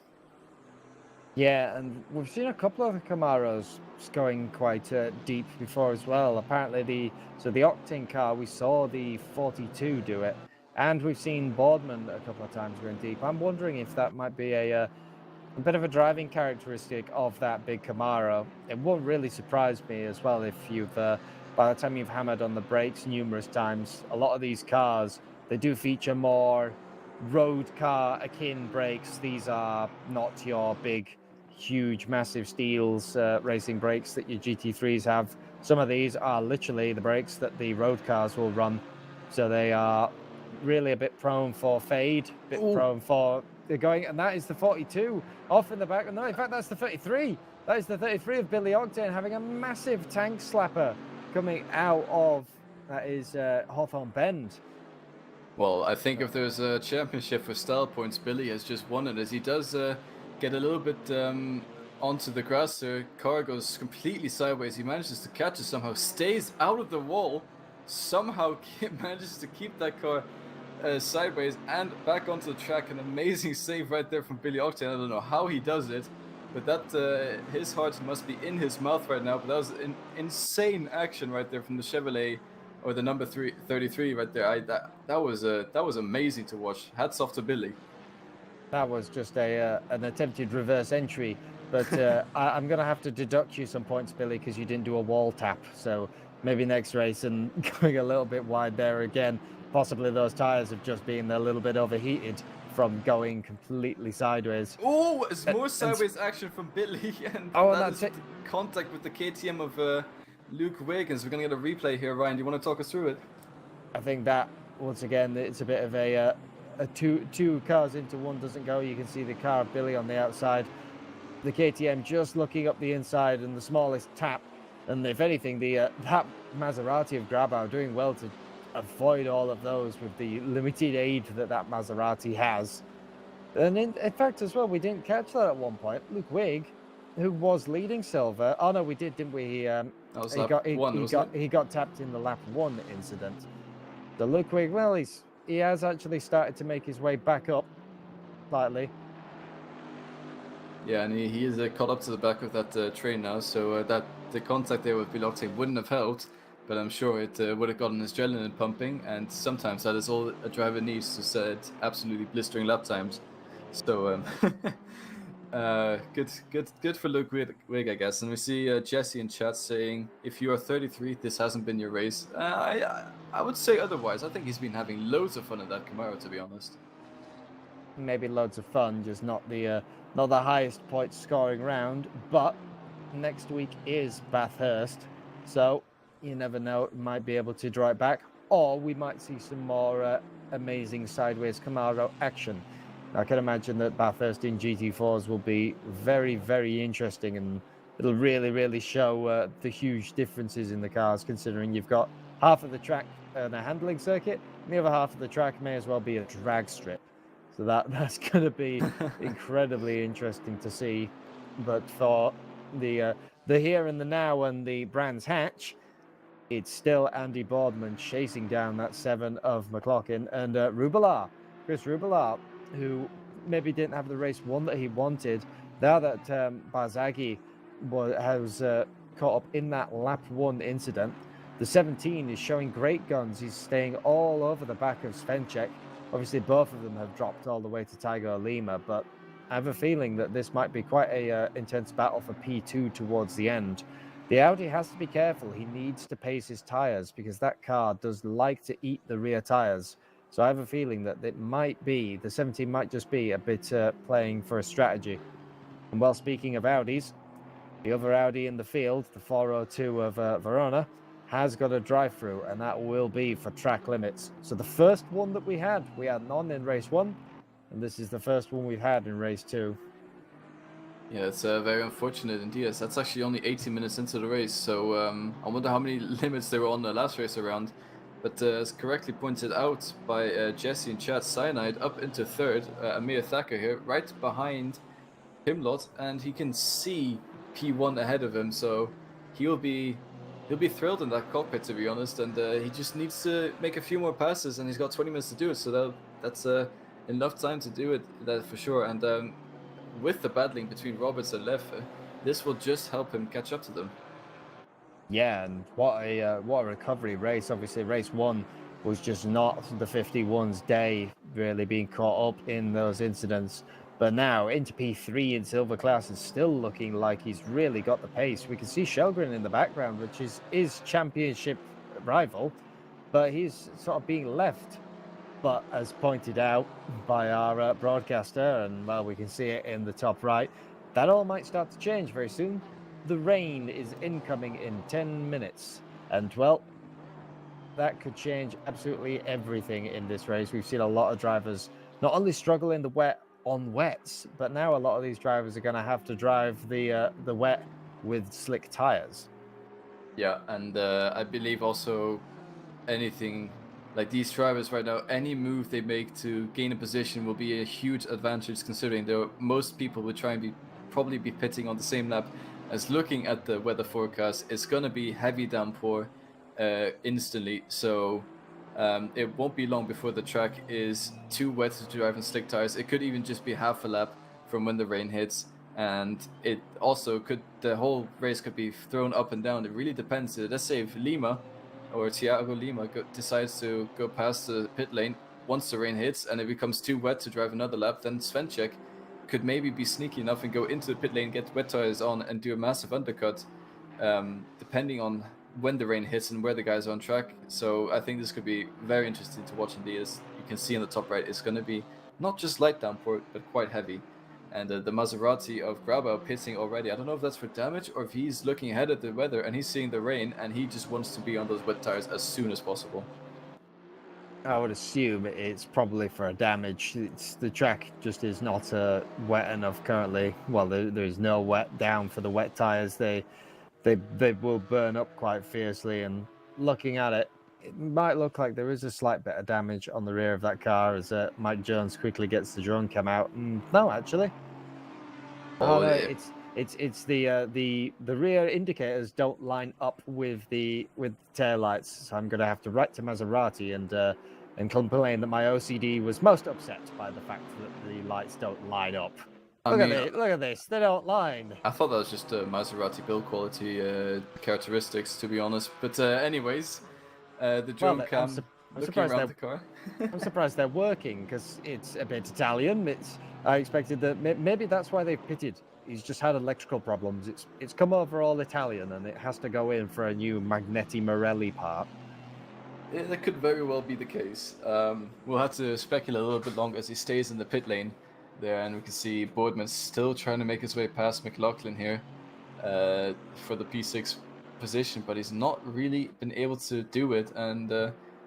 Yeah, and we've seen a couple of Camaros going quite deep before as well. Apparently the Octane car, we saw the 42 do it, and we've seen Boardman a couple of times going deep. I'm wondering if that might be a bit of a driving characteristic of that big Camaro. It won't really surprise me as well if you've, by the time you've hammered on the brakes numerous times, a lot of these cars, they do feature more road car akin brakes. These are not your big, huge, massive steels racing brakes that your GT3s have. Some of these are literally the brakes that the road cars will run. So they are really a bit prone for fade, a bit prone for going, and that is the 42 off in the back. No, in fact, that's the 33. That is the 33 of Billy Octane having a massive tank slapper coming out of, that is Hawthorne Bend. Well, I think if there's a championship for style points, Billy has just won it, as he does get a little bit onto the grass. The car goes completely sideways. He manages to catch it somehow, stays out of the wall, somehow manages to keep that car sideways and back onto the track. An amazing save right there from Billy Octane. I don't know how he does it, but that his heart must be in his mouth right now. But that was an insane action right there from the Chevrolet, or the number 33 right there. That was amazing to watch. Hats off to Billy. That was just an attempted reverse entry, but I'm going to have to deduct you some points, Billy, because you didn't do a wall tap. So maybe next race, and going a little bit wide there again. Possibly those tires have just been a little bit overheated from going completely sideways. Oh, it's more sideways action from Billy, and that is contact with the KTM of Luke Wiggins. We're going to get a replay here, Ryan. Do you want to talk us through it? I think that once again it's a bit of a two cars into one doesn't go. You can see the car of Billy on the outside, the KTM just looking up the inside, and the smallest tap. And if anything, that Maserati of Grabau doing well to avoid all of those with the limited aid that Maserati has. And in fact, as well, we didn't catch that at one point. Luke Wigg, who was leading Silver. Oh no, we did, didn't we? That was lap one, wasn't it? He got tapped in the lap 1 incident. So Luke Wigg, well, he has actually started to make his way back up slightly. Yeah, and he is caught up to the back of that train now, so that the contact there with Bilotti wouldn't have helped, but I'm sure it would have gotten his adrenaline pumping, and sometimes that is all a driver needs to set absolutely blistering lap times. So good for Luke Wigg, I guess. And we see Jesse in chat saying, if you are 33, this hasn't been your race. I would say otherwise. I think he's been having loads of fun in that Camaro, to be honest. Maybe loads of fun, just not the highest point scoring round. But next week is Bathurst, so you never know, might be able to draw it back, or we might see some more amazing sideways Camaro action. I can imagine that Bathurst in GT4s will be very, very interesting, and it'll really show the huge differences in the cars, considering you've got half of the track on a handling circuit, and the other half of the track may as well be a drag strip. So that's going to be incredibly interesting to see. But for the here and the now and the Brands Hatch, it's still Andy Boardman chasing down that 7 of McLaughlin, and Chris Rubelar, who maybe didn't have the race one that he wanted. Now that Barzaghi has caught up in that lap 1 incident, the 17 is showing great guns. He's staying all over the back of Svenček. Obviously, both of them have dropped all the way to Tiago Lima, but I have a feeling that this might be quite a intense battle for P2 towards the end. The Audi has to be careful. He needs to pace his tyres, because that car does like to eat the rear tyres. So I have a feeling that it might be, the 17 might just be a bit playing for a strategy. And while speaking of Audis, the other Audi in the field, the 402 of Verona, has got a drive-through, and that will be for track limits. So the first one that we had none in race 1, and this is the first one we've had in race 2. Yeah, it's very unfortunate indeed. That's actually only 18 minutes into the race, so I wonder how many limits they were on the last race around. But as correctly pointed out by Jesse in chat, Cyanide up into 3rd, Amir Thacker here, right behind Himlot, and he can see P1 ahead of him, so he'll be thrilled in that cockpit, to be honest, and he just needs to make a few more passes, and he's got 20 minutes to do it, so that's enough time to do it, that for sure. And with the battling between Roberts and Leff, this will just help him catch up to them. Yeah, and what a recovery race. Obviously, race 1 was just not the 51's day, really being caught up in those incidents. But now into P3 in Silver class is still looking like he's really got the pace. We can see Shelgren in the background, which is championship rival, but he's sort of being left. But as pointed out by our broadcaster, and well, we can see it in the top right, that all might start to change very soon. The rain is incoming in 10 minutes, and well, that could change absolutely everything in this race. We've seen a lot of drivers not only struggle in the wet on wets, but now a lot of these drivers are going to have to drive the wet with slick tires. Yeah, and I believe also anything like these drivers right now, any move they make to gain a position will be a huge advantage, considering though most people will try and probably be pitting on the same lap. As looking at the weather forecast, it's going to be heavy downpour instantly, so it won't be long before the track is too wet to drive on slick tires. It could even just be half a lap from when the rain hits, and it also the whole race could be thrown up and down. It really depends. Let's say if Lima or Thiago Lima decides to go past the pit lane once the rain hits and it becomes too wet to drive another lap, then Svenček could maybe be sneaky enough and go into the pit lane, get wet tires on, and do a massive undercut, depending on when the rain hits and where the guys are on track. So I think this could be very interesting to watch indeed. As you can see in the top right, it's going to be not just light downpour, but quite heavy. And the Maserati of Grabau pitting already. I don't know if that's for damage or if he's looking ahead at the weather and he's seeing the rain and he just wants to be on those wet tires as soon as possible. I would assume it's probably for a damage. The track just is not wet enough currently. Well, there's no wet down for the wet tires. They will burn up quite fiercely. And looking at it, it might look like there is a slight bit of damage on the rear of that car as Mike Jones quickly gets the drone cam out. No, actually, oh no, it's the rear indicators don't line up with the tail lights. So I'm gonna have to write to Maserati and complain that my OCD was most upset by the fact that the lights don't line up. Look at this, they don't line. I thought that was just Maserati build quality characteristics, to be honest. But anyways, the drone cam looking around the car. I'm surprised they're working because it's a bit Italian. I expected that maybe that's why they've pitted. He's just had electrical problems. It's come over all Italian and it has to go in for a new Magneti Morelli part. Yeah, that could very well be the case. We'll have to speculate a little bit longer as he stays in the pit lane there, and we can see Boardman still trying to make his way past McLaughlin here for the P6 position, but he's not really been able to do it. And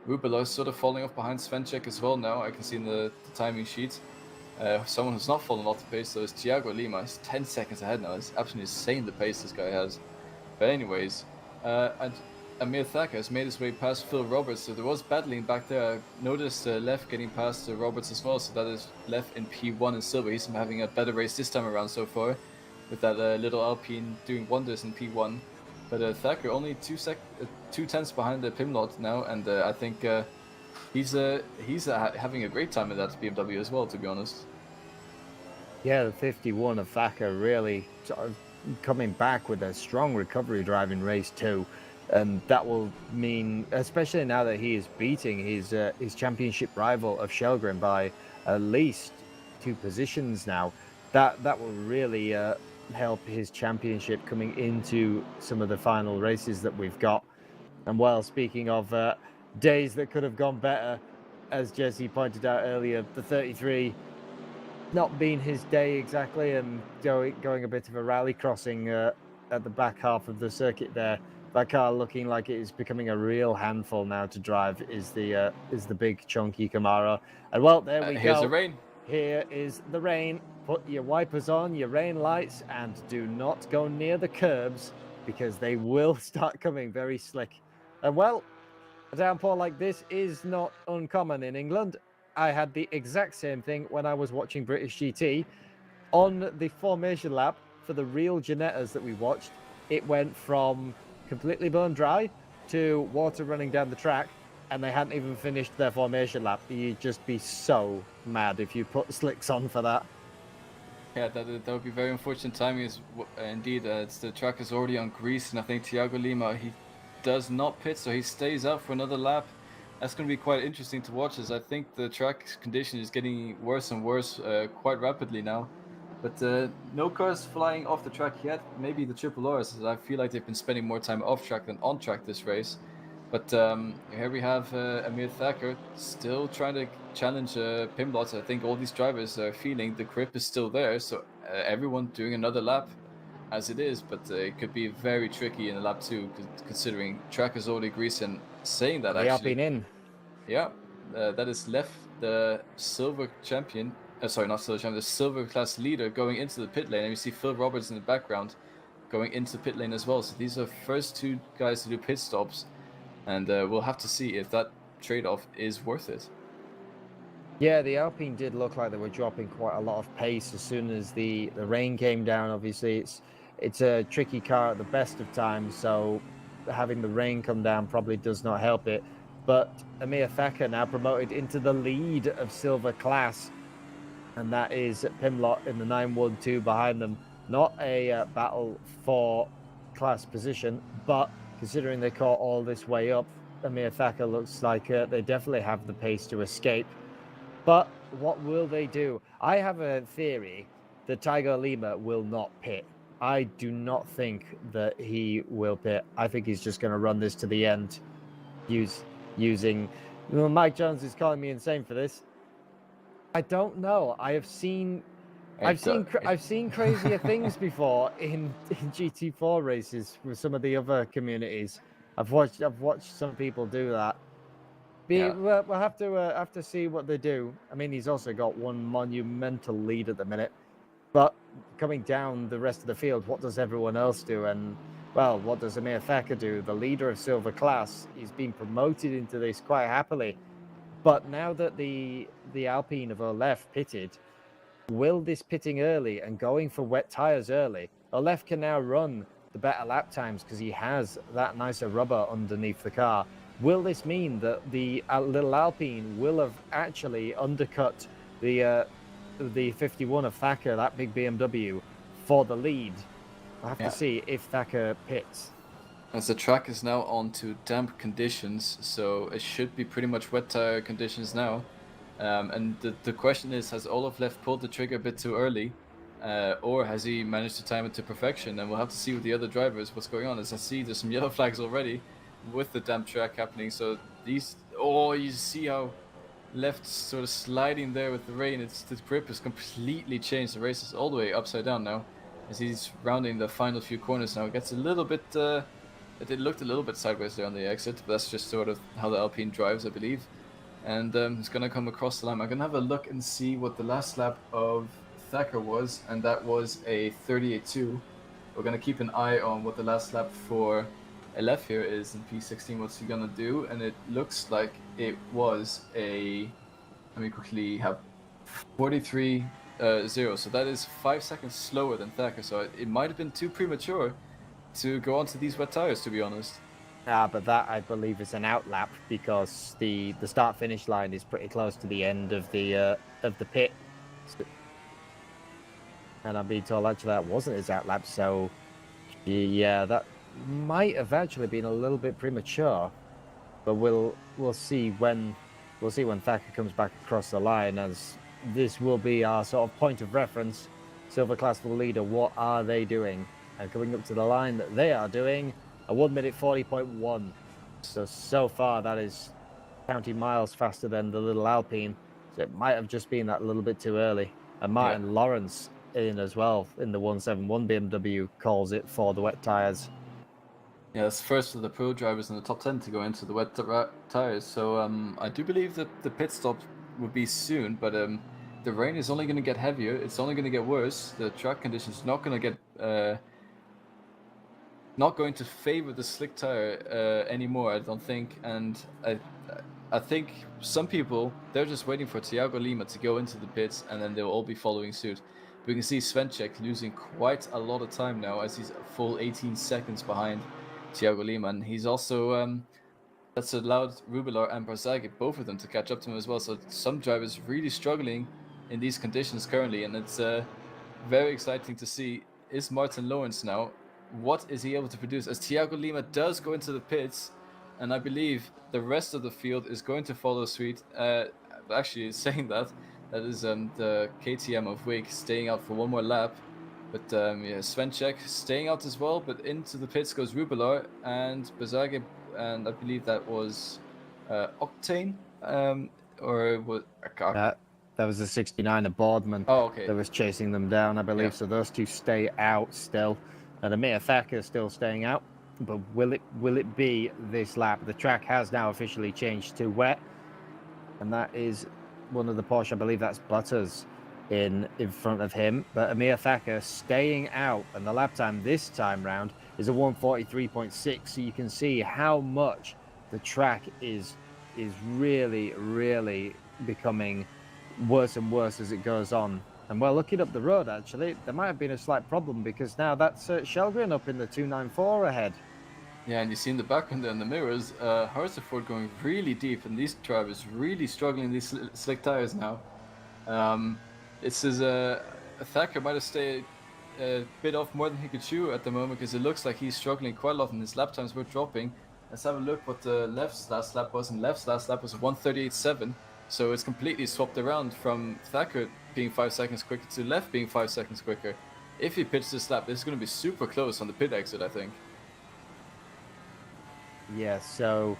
Rubelo is sort of falling off behind Svenček as well now. I can see in the timing sheet. Someone who's not fallen off the pace, though, is Thiago Lima. He's 10 seconds ahead now. It's absolutely insane the pace this guy has. But anyways, and Amir Thacker has made his way past Phil Roberts, so there was battling back there. I noticed Lev getting past Roberts as well, so that is Lev in P1 in silver. He's having a better race this time around so far, with that little Alpine doing wonders in P1. But Thacker only 2/10 behind the Pimlot now, and I think he's having a great time in that BMW as well, to be honest. Yeah, the 51 of Thacker really sort of coming back with a strong recovery drive in race 2. And that will mean, especially now that he is beating his championship rival of Shelgren by at least 2 positions now, that will really help his championship coming into some of the final races that we've got. And well, speaking of days that could have gone better, as Jesse pointed out earlier, the 33 not being his day exactly, and going a bit of a rally crossing at the back half of the circuit there. That car looking like it is becoming a real handful now to drive is the big chunky Camaro. And well, there we go. Here's the rain. Here is the rain. Put your wipers on, your rain lights, and do not go near the curbs because they will start coming very slick. And well, a downpour like this is not uncommon in England. I had the exact same thing when I was watching British GT. On the formation lap for the real Ginettas that we watched, it went from completely bone dry to water running down the track, and they hadn't even finished their formation lap. You'd just be so mad if you put slicks on for that. Yeah, that would be very unfortunate timing. Indeed, the track is already on grease, and I think Thiago Lima, he does not pit, so he stays out for another lap. That's going to be quite interesting to watch, as I think the track condition is getting worse and worse quite rapidly now. But no cars flying off the track yet. Maybe the Triple Rs, as I feel like they've been spending more time off track than on track this race. But here we have Amir Thacker still trying to challenge Pimlot. I think all these drivers are feeling the grip is still there, so everyone doing another lap as it is. But it could be very tricky in a lap 2, considering track is already greased. And saying that, They actually, are been in. Yeah, that is Lev, the silver champion. Sorry, not silver champion, the silver class leader going into the pit lane. And we see Phil Roberts in the background going into the pit lane as well. So these are first 2 guys to do pit stops. And we'll have to see if that trade-off is worth it. Yeah, the Alpine did look like they were dropping quite a lot of pace as soon as the rain came down. Obviously, it's a tricky car at the best of times, so having the rain come down probably does not help it. But Amir Thacker now promoted into the lead of silver class, and that is Pimlot in the 912 behind them. Not a battle for class position, but considering they caught all this way up, Amir Thacker looks like they definitely have the pace to escape. But what will they do? I have a theory that Tiago Lima will not pit. I do not think that he will pit. I think he's just going to run this to the end using... Well, Mike Jones is calling me insane for this. I don't know. I have seen I've seen crazier things before in GT4 races with some of the other communities. I've watched some people do that. Yeah. We'll have to see what they do. I mean, he's also got one monumental lead at the minute, but coming down the rest of the field, what does everyone else do? And well, what does Amir Thacker do? The leader of Silver Class, he's been promoted into this quite happily. But now that the Alpine have all left pitted, will this pitting early and going for wet tires early, Olef can now run the better lap times because he has that nicer rubber underneath the car. Will this mean that the little Alpine will have actually undercut the 51 of Thacker, that big BMW, for the lead? I'll have to see if Thacker pits. As the track is now on to damp conditions, so it should be pretty much wet tire conditions now. And the question is, has Olaf left pulled the trigger a bit too early? Or has he managed to time it to perfection? And we'll have to see with the other drivers what's going on. As I see, there's some yellow flags already with the damp track happening. So these, you see how left sort of sliding there with the rain. The grip has completely changed. The race is all the way upside down now. As he's rounding the final few corners now, it gets a little bit. It looked a little bit sideways there on the exit, but that's just sort of how the Alpine drives, I believe. And it's gonna come across the line. I'm gonna have a look and see what the last lap of Thacker was, and that was a 38.2. We're gonna keep an eye on what the last lap for LF here is in P16. What's he gonna do? And it looks like it was a. Let me quickly have 43.0. So that is 5 seconds slower than Thacker. So it might have been too premature to go onto these wet tires, to be honest. But that, I believe, is an outlap because the start-finish line is pretty close to the end of the pit. And I'm being told actually that wasn't his outlap, so yeah, that might have actually been a little bit premature. But we'll see when Thacker comes back across the line, as this will be our sort of point of reference. Silver Class leader, what are they doing? And coming up to the line that they are doing a 1 minute 40.1. So far that is counting miles faster than the little Alpine. So it might have just been that little bit too early. And Martin Lawrence in as well in the 171 BMW calls it for the wet tires. Yeah, it's first of the pro drivers in the top 10 to go into the wet tires. So I do believe that the pit stop will be soon, but the rain is only going to get heavier. It's only going to get worse. The track conditions not going to get not going to favor the slick tire anymore, I don't think. And I think some people, they're just waiting for Thiago Lima to go into the pits, and then they'll all be following suit. We can see Svenček losing quite a lot of time now, as he's a full 18 seconds behind Thiago Lima. And he's also, that's allowed Rubilar and Barzaghi, both of them, to catch up to him as well. So some drivers really struggling in these conditions currently, and it's very exciting to see. Is Martin Lawrence now, what is he able to produce? As Thiago Lima does go into the pits, and I believe the rest of the field is going to follow suit. Actually, saying that is the KTM of Wig staying out for one more lap. But yeah, Svenček staying out as well, but into the pits goes Rubilar and Barzaghi, and I believe that was Octane, or what? That was the 69 of Boardman. Oh, okay. That was chasing them down, I believe. Yeah. So those two stay out still. And Amir Thacker is still staying out. But will it be this lap? The track has now officially changed to wet. And that is one of the Porsche. I believe that's Butters in front of him. But Amir Thacker staying out. And the lap time this time round is a 1:43.6. So you can see how much the track is really, really becoming worse and worse as it goes on. And well, looking up the road, actually, there might have been a slight problem because now that's Shelgren up in the 294 ahead. Yeah, and you see in the background there in the mirrors, Harseford going really deep, and these drivers really struggling in these slick tires now. It says Thacker might have stayed a bit off more than he could chew at the moment, because it looks like he's struggling quite a lot, and his lap times were dropping. Let's have a look what the left's last lap was, and left's last lap was 1:38.7. So it's completely swapped around from Thacker being 5 seconds quicker to left being 5 seconds quicker. If he pits this lap, this is going to be super close on the pit exit, I think. Yeah, so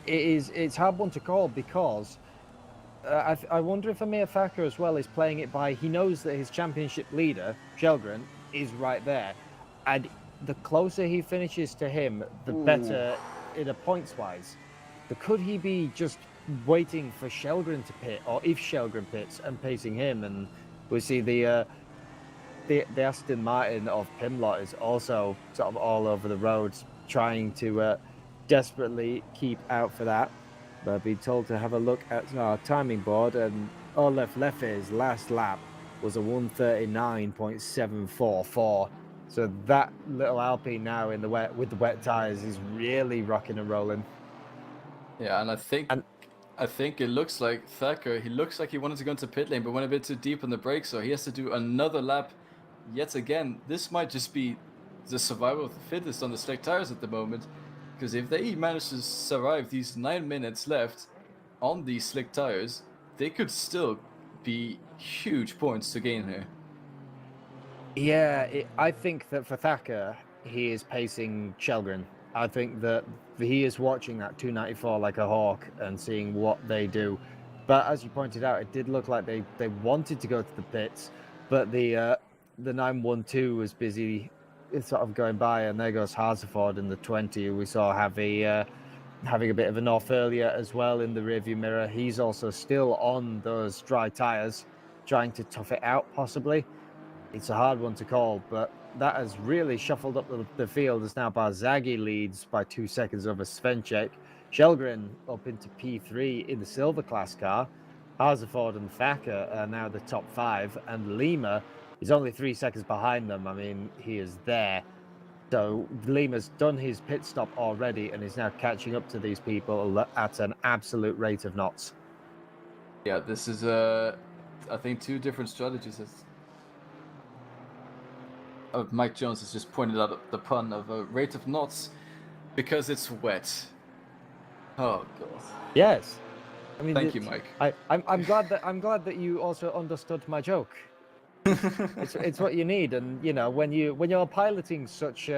it's hard one to call because I wonder if Amir Thacker as well is playing it by he knows that his championship leader, Shelgren, is right there. And the closer he finishes to him, the better in a points wise. But could he be just waiting for Shelgren to pit, or if Shelgren pits and pacing him? And we see the Aston Martin of Pimlott is also sort of all over the roads, trying to desperately keep out for that. But I've been told to have a look at our timing board, and Olaf Leffe's last lap was a 1:39.744. So that little Alpine now in the wet with the wet tires is really rocking and rolling. Yeah, and I think it looks like Thacker. He looks like he wanted to go into pit lane, but went a bit too deep on the brakes, so he has to do another lap. Yet again, this might just be the survival of the fittest on the slick tires at the moment, because if they manage to survive these 9 minutes left on these slick tires, they could still be huge points to gain here. Yeah, I think that for Thacker, he is pacing Shelgren. I think that he is watching that 294 like a hawk and seeing what they do. But as you pointed out, it did look like they wanted to go to the pits, but the 912 was busy sort of going by, and there goes Harsford in the 20. We saw having a bit of an off earlier as well in the rearview mirror. He's also still on those dry tires, trying to tough it out possibly. It's a hard one to call, but that has really shuffled up the field as now Barzaghi leads by 2 seconds over Svenchek. Shelgren up into P3 in the silver class car. Harzford and Thacker are now the top 5, and Lima is only 3 seconds behind them. I mean, he is there. So Lima's done his pit stop already and is now catching up to these people at an absolute rate of knots. Yeah, this is I think 2 different strategies. Mike Jones has just pointed out the pun of a rate of knots because it's wet. Oh god. Yes, I mean, Thank you, Mike. I'm glad that you also understood my joke. It's what you need, and you know when you're piloting such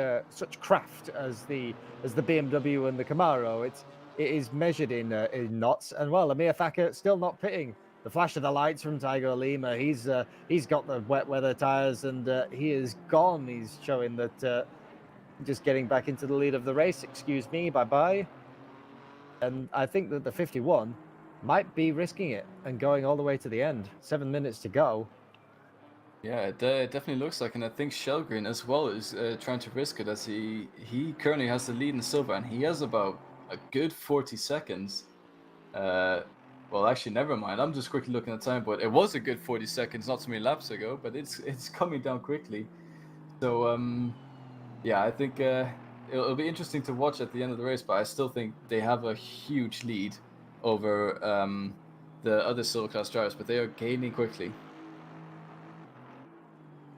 craft as the BMW and the Camaro, it is measured in knots. And well, Amir Thacker still not pitting. The flash of the lights from Tiger Lima. He's got the wet weather tires, and he is gone. He's showing that just getting back into the lead of the race. Excuse me, bye bye. And I think that the 51 might be risking it and going all the way to the end. 7 minutes to go. Yeah, it definitely looks like, and I think Shelgren as well is trying to risk it, as he currently has the lead in silver, and he has about a good 40 seconds. Well, actually, never mind. I'm just quickly looking at time, but it was a good 40 seconds not so many laps ago, but it's coming down quickly. So yeah, I think it'll be interesting to watch at the end of the race, but I still think they have a huge lead over the other silver class drivers, but they are gaining quickly.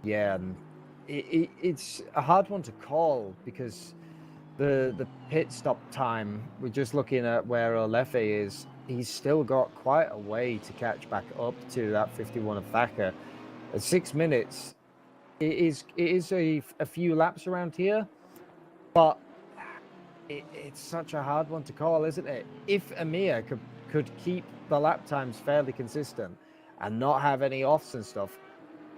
Yeah, and it's a hard one to call because the pit stop time, we're just looking at where Olefe is. He's still got quite a way to catch back up to that 51 of Thacker. At 6 minutes, it is a few laps around here, but it's such a hard one to call, isn't it? If Amir could keep the lap times fairly consistent and not have any offs and stuff,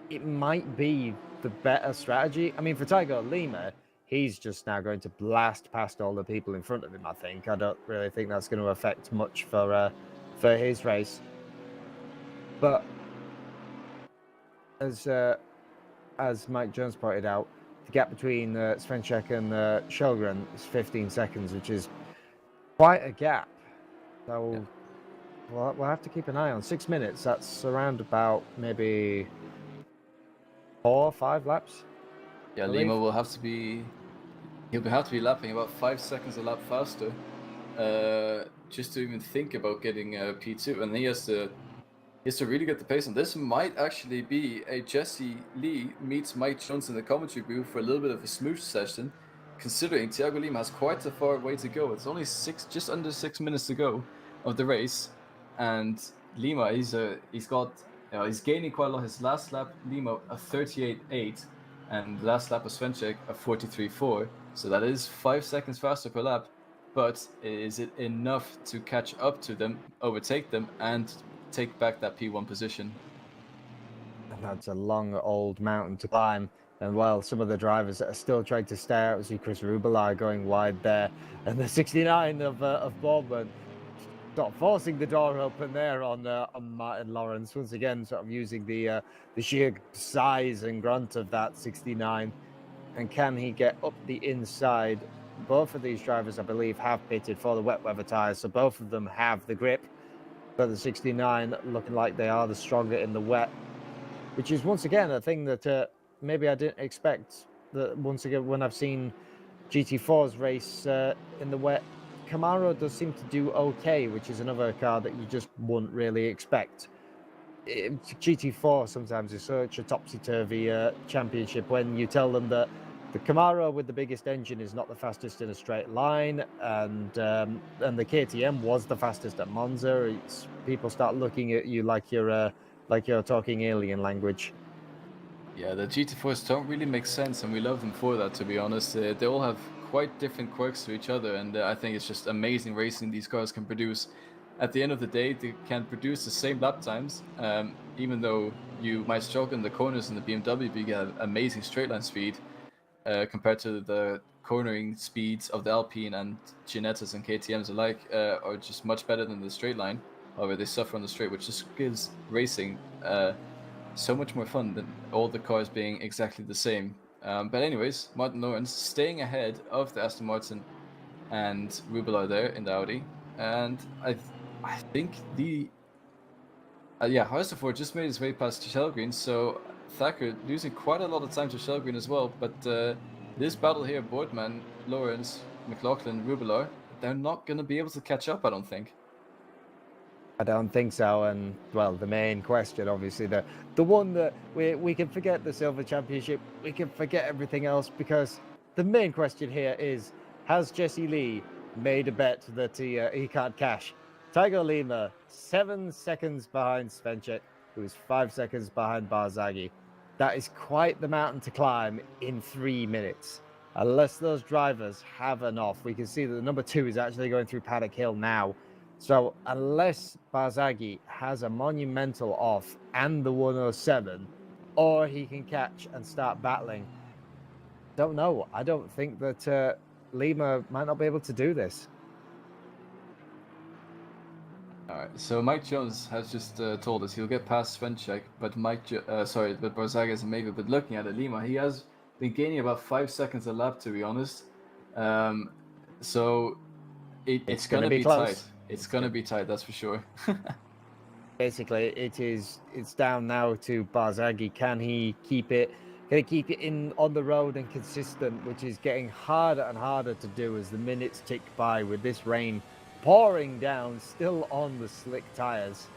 it might be the better strategy. I mean, for Tiger Lima, he's just now going to blast past all the people in front of him, I think. I don't really think that's going to affect much for his race. But as Mike Jones pointed out, the gap between Svenchek and Shelgren is 15 seconds, which is quite a gap. So yeah, we'll have to keep an eye on 6 minutes. That's around about maybe 4 or 5 laps. Yeah, Lima will have to be. He'll have to be lapping about 5 seconds a lap faster, just to even think about getting P2, and he has to really get the pace. And this might actually be a Jesse Lee meets Mike Jones in the commentary booth for a little bit of a smooth session, considering Thiago Lima has quite a far way to go. It's only just under 6 minutes to go of the race, and Lima he's gaining quite a lot. His last lap, Lima a 38.8, and last lap of Svenchek a 43.4. So that is 5 seconds faster per lap. But is it enough to catch up to them, overtake them, and take back that P1 position. And that's a long old mountain to climb. And well, some of the drivers that are still trying to stay out, see Chris Rubelai going wide there, and the 69 of Bournemouth sort of forcing the door open there on Martin Lawrence once again, sort of using the sheer size and grunt of that 69. And can he get up the inside? Both of these drivers, I believe, have pitted for the wet weather tyres, so both of them have the grip. But the 69 looking like they are the stronger in the wet, which is once again a thing that maybe I didn't expect. That once again, when I've seen GT4's race in the wet, Camaro does seem to do okay, which is another car that you just wouldn't really expect. GT4 sometimes is such a topsy-turvy championship when you tell them that the Camaro with the biggest engine is not the fastest in a straight line, and the KTM was the fastest at Monza. People start looking at you like you're talking alien language. Yeah, the GT4s don't really make sense, and we love them for that, to be honest. They all have quite different quirks to each other, and I think it's just amazing racing these cars can produce. At the end of the day, they can produce the same lap times, even though you might struggle in the corners in the BMW, but you get amazing straight line speed compared to the cornering speeds of the Alpine and Ginettas and KTMs alike are just much better than the straight line. However, they suffer on the straight, which just gives racing so much more fun than all the cars being exactly the same. But anyways, Martin Lawrence staying ahead of the Aston Martin and Rubelai there in the Audi. And I think the Harstaford just made his way past Shellgreen, so Thacker losing quite a lot of time to Shellgreen as well. But this battle here, Boardman, Lawrence, McLaughlin, Rubelai, they're not going to be able to catch up, I don't think. I don't think so. And well, the main question, obviously, the one that we can forget the Silver Championship, we can forget everything else, because the main question here is, has Jesse Lee made a bet that he can't cash? Tiger Lima 7 seconds behind Svenchek, who is 5 seconds behind Barzaghi. That is quite the mountain to climb in 3 minutes. Unless those drivers have an off, we can see that the number 2 is actually going through Paddock Hill now. So unless Barzaghi has a monumental off and the 107, or he can catch and start battling, don't know. I don't think that Lima might not be able to do this. All right, so Mike Jones has just told us he'll get past Svenchek, but but Barzaghi is maybe. But looking at it, Lima, he has been gaining about 5 seconds a lap, to be honest. So it's going to be tight. It's going to be tight, that's for sure. Basically, it's down now to Barzaghi. Can he keep it? Can he keep it in on the road and consistent, which is getting harder and harder to do as the minutes tick by with this rain pouring down, still on the slick tires.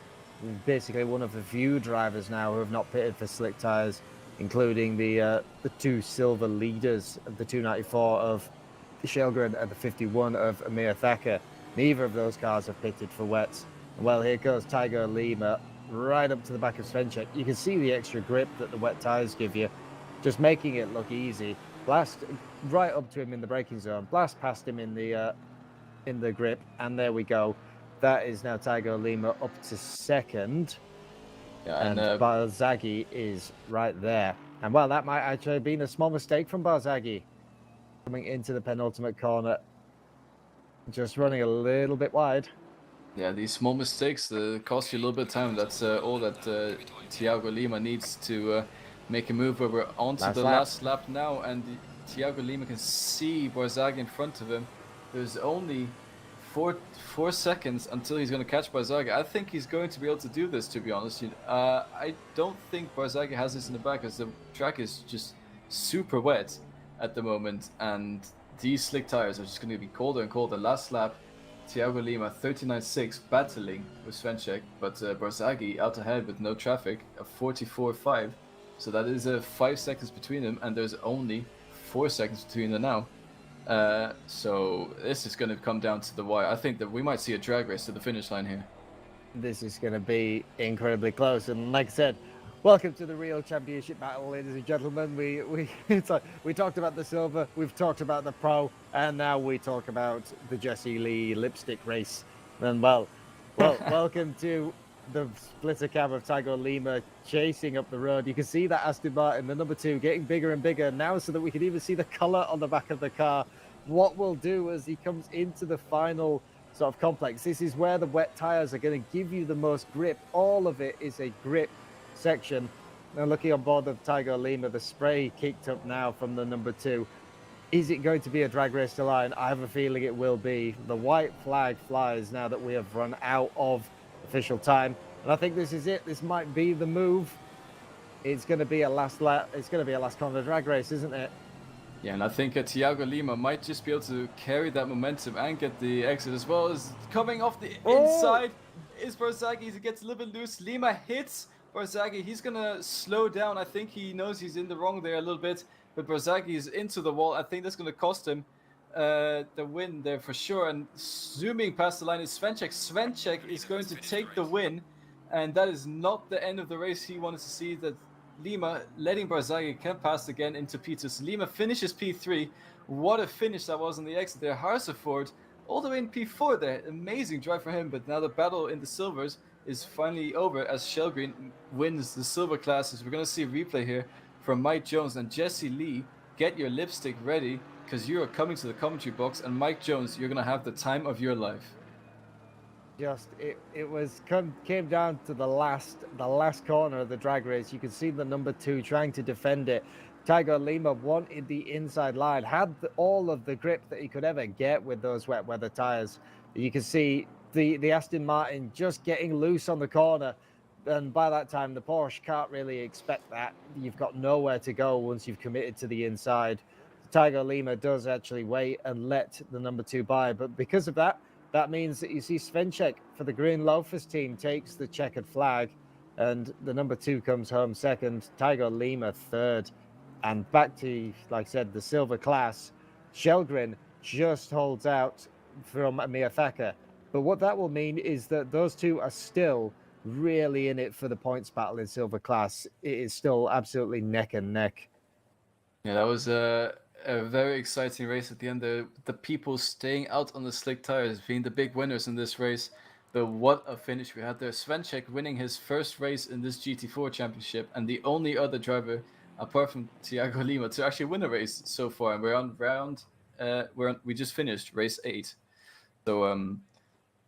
Basically, one of the few drivers now who have not pitted for slick tires, including the 2 silver leaders of the 294 of Shelgren and the 51 of Amir Thacker. Neither of those cars have pitted for wets. Well, here goes Tiger Lima right up to the back of Svenchek. You can see the extra grip that the wet tires give you, just making it look easy. Blast right up to him in the braking zone. Blast past him in the grip, and there we go. That is now Tiger Lima up to second. Yeah, and Barzaghi is right there. And well, that might actually have been a small mistake from Barzaghi coming into the penultimate corner. Just running a little bit wide. Yeah, these small mistakes cost you a little bit of time. That's all that Thiago Lima needs to make a move. Where we're on to the last lap now, and Thiago Lima can see Barzaghi in front of him. There's only four seconds until he's going to catch Barzaghi. I think he's going to be able to do this, to be honest. I don't think Barzaghi has this in the back, because the track is just super wet at the moment, and these slick tires are just going to be colder and colder. Last lap, Thiago Lima 39.6 battling with Svenchek, but Barzaghi out ahead with no traffic, a 44.5. So that is 5 seconds between them, and there's only 4 seconds between them now. So this is going to come down to the wire. I think that we might see a drag race to the finish line here. This is going to be incredibly close, and like I said, welcome to the real championship battle, ladies and gentlemen. We talked about the silver, we've talked about the pro, and now we talk about the Jesse Lee lipstick race. And well, welcome to the splitter cab of Tiago Lima chasing up the road. You can see that Aston Martin, the number 2, getting bigger and bigger now, so that we can even see the color on the back of the car. What we'll do as he comes into the final sort of complex, this is where the wet tires are going to give you the most grip. All of it is a grip section. Now looking on board of Tiago Lima, the spray kicked up now from the number 2. Is it going to be a drag race to line? I have a feeling it will be. The white flag flies now that we have run out of official time, and I think this is it. This might be the move. It's going to be a last lap. It's going to be a last corner drag race, isn't it? Yeah, and I think Tiago Lima might just be able to carry that momentum and get the exit, as well as coming off the inside is Barzaghi. He gets a little bit loose. Lima hits Barzaghi. He's gonna slow down. I think he knows he's in the wrong there a little bit, but Barzaghi is into the wall. I think that's gonna cost him the win there for sure. And zooming past the line is Svenček. Svenček is going to take the win, and that is not the end of the race he wanted to see. That Lima letting Barzaghi can pass again into P2. So Lima finishes P3. What a finish that was on the exit there. Harseford all the way in P4 there. Amazing drive for him. But now the battle in the silvers is finally over as Shellgreen wins the silver classes. We're going to see a replay here from Mike Jones and Jesse Lee. Get your lipstick ready, because you are coming to the commentary box. And Mike Jones, you're going to have the time of your life. Came down to the last corner of the drag race. You could see the number 2 trying to defend it. Tiago Lima wanted the inside line, had all of the grip that he could ever get with those wet weather tires. You can see the Aston Martin just getting loose on the corner, and by that time the Porsche can't really expect that. You've got nowhere to go once you've committed to the inside. Tiago Lima does actually wait and let the number 2 by, but because of that, that means that you see Svenček for the Green Loafers team takes the checkered flag, and the number 2 comes home second, Tiago Lima third. And back to, like I said, the silver class, Shellgren just holds out from Amir Thacker. But what that will mean is that those 2 are still really in it for the points battle in silver class. It is still absolutely neck and neck. Yeah, that was a very exciting race at the end. The people staying out on the slick tires being the big winners in this race. But what a finish we had there. Svenček winning his first race in this GT4 championship, and the only other driver apart from Tiago Lima to actually win a race so far. And we're on round. We just finished race 8. So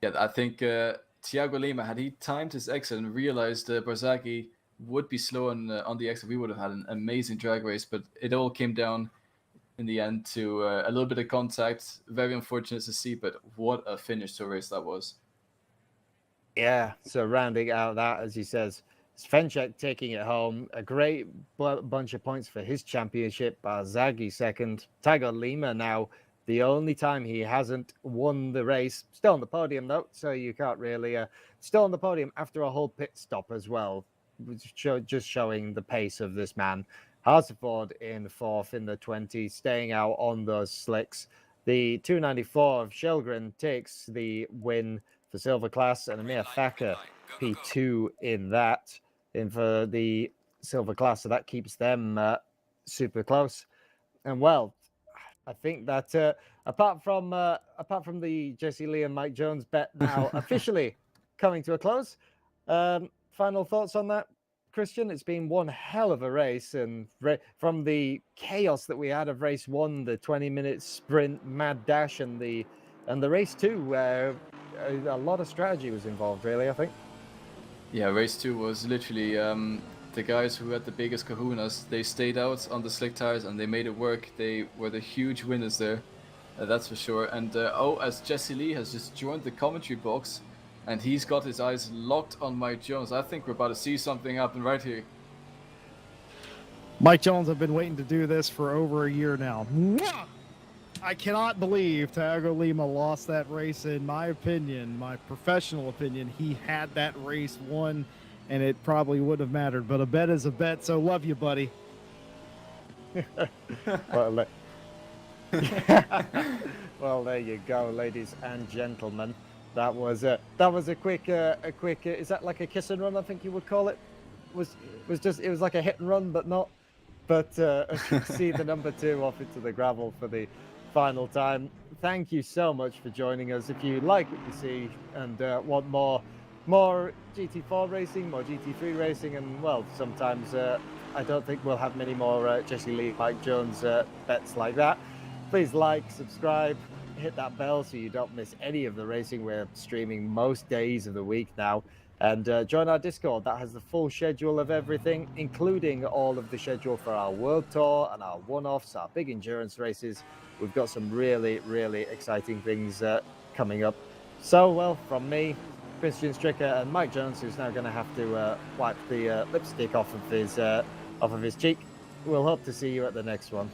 yeah, I think Tiago Lima, had he timed his exit and realized Barzaghi would be slow on the exit, we would have had an amazing drag race. But it all came down in the end to a little bit of contact. Very unfortunate to see, but what a finish to a race that was. Yeah, so rounding out that, as he says, Svenček taking it home. A great bunch of points for his championship. Barzaghi second. Tiago Lima now, the only time he hasn't won the race. Still on the podium, though, so you can't really... still on the podium after a whole pit stop as well. Just showing the pace of this man. Harseford in 4th in the 20, staying out on those slicks. The 294 of Shellgren takes the win for silver class, and Amir Thacker P2 in that, in for the silver class. So that keeps them super close. And well, I think that apart from the Jesse Lee and Mike Jones bet now officially coming to a close. Final thoughts on that, Christian? It's been one hell of a race, and from the chaos that we had of race 1, the 20-minute sprint mad dash, and the race 2, where a lot of strategy was involved, really, I think. Yeah, race 2 was literally the guys who had the biggest kahunas. They stayed out on the slick tires and they made it work. They were the huge winners there, that's for sure. And as Jesse Lee has just joined the commentary box, and he's got his eyes locked on Mike Jones. I think we're about to see something happen right here. Mike Jones, I've been waiting to do this for over a year now. I cannot believe Tiago Lima lost that race. In my opinion, my professional opinion, he had that race won, and it probably wouldn't have mattered. But a bet is a bet, so love you, buddy. Well, well, there you go, ladies and gentlemen. That was a quick. Is that like a kiss and run? I think you would call it. It was like a hit and run, but not. But as you can see, the number 2 off into the gravel for the final time. Thank you so much for joining us. If you like what you see and want more more GT4 racing, more GT3 racing, and well, sometimes I don't think we'll have many more Jesse Lee, Mike Jones bets like that. Please like, subscribe, hit that bell so you don't miss any of the racing. We're streaming most days of the week now. And join our Discord. That has the full schedule of everything, including all of the schedule for our World Tour and our one-offs, our big endurance races. We've got some really, really exciting things coming up. So, well, from me, Christian Stricker, and Mike Jones, who's now going to have to wipe the lipstick off of his cheek. We'll hope to see you at the next one.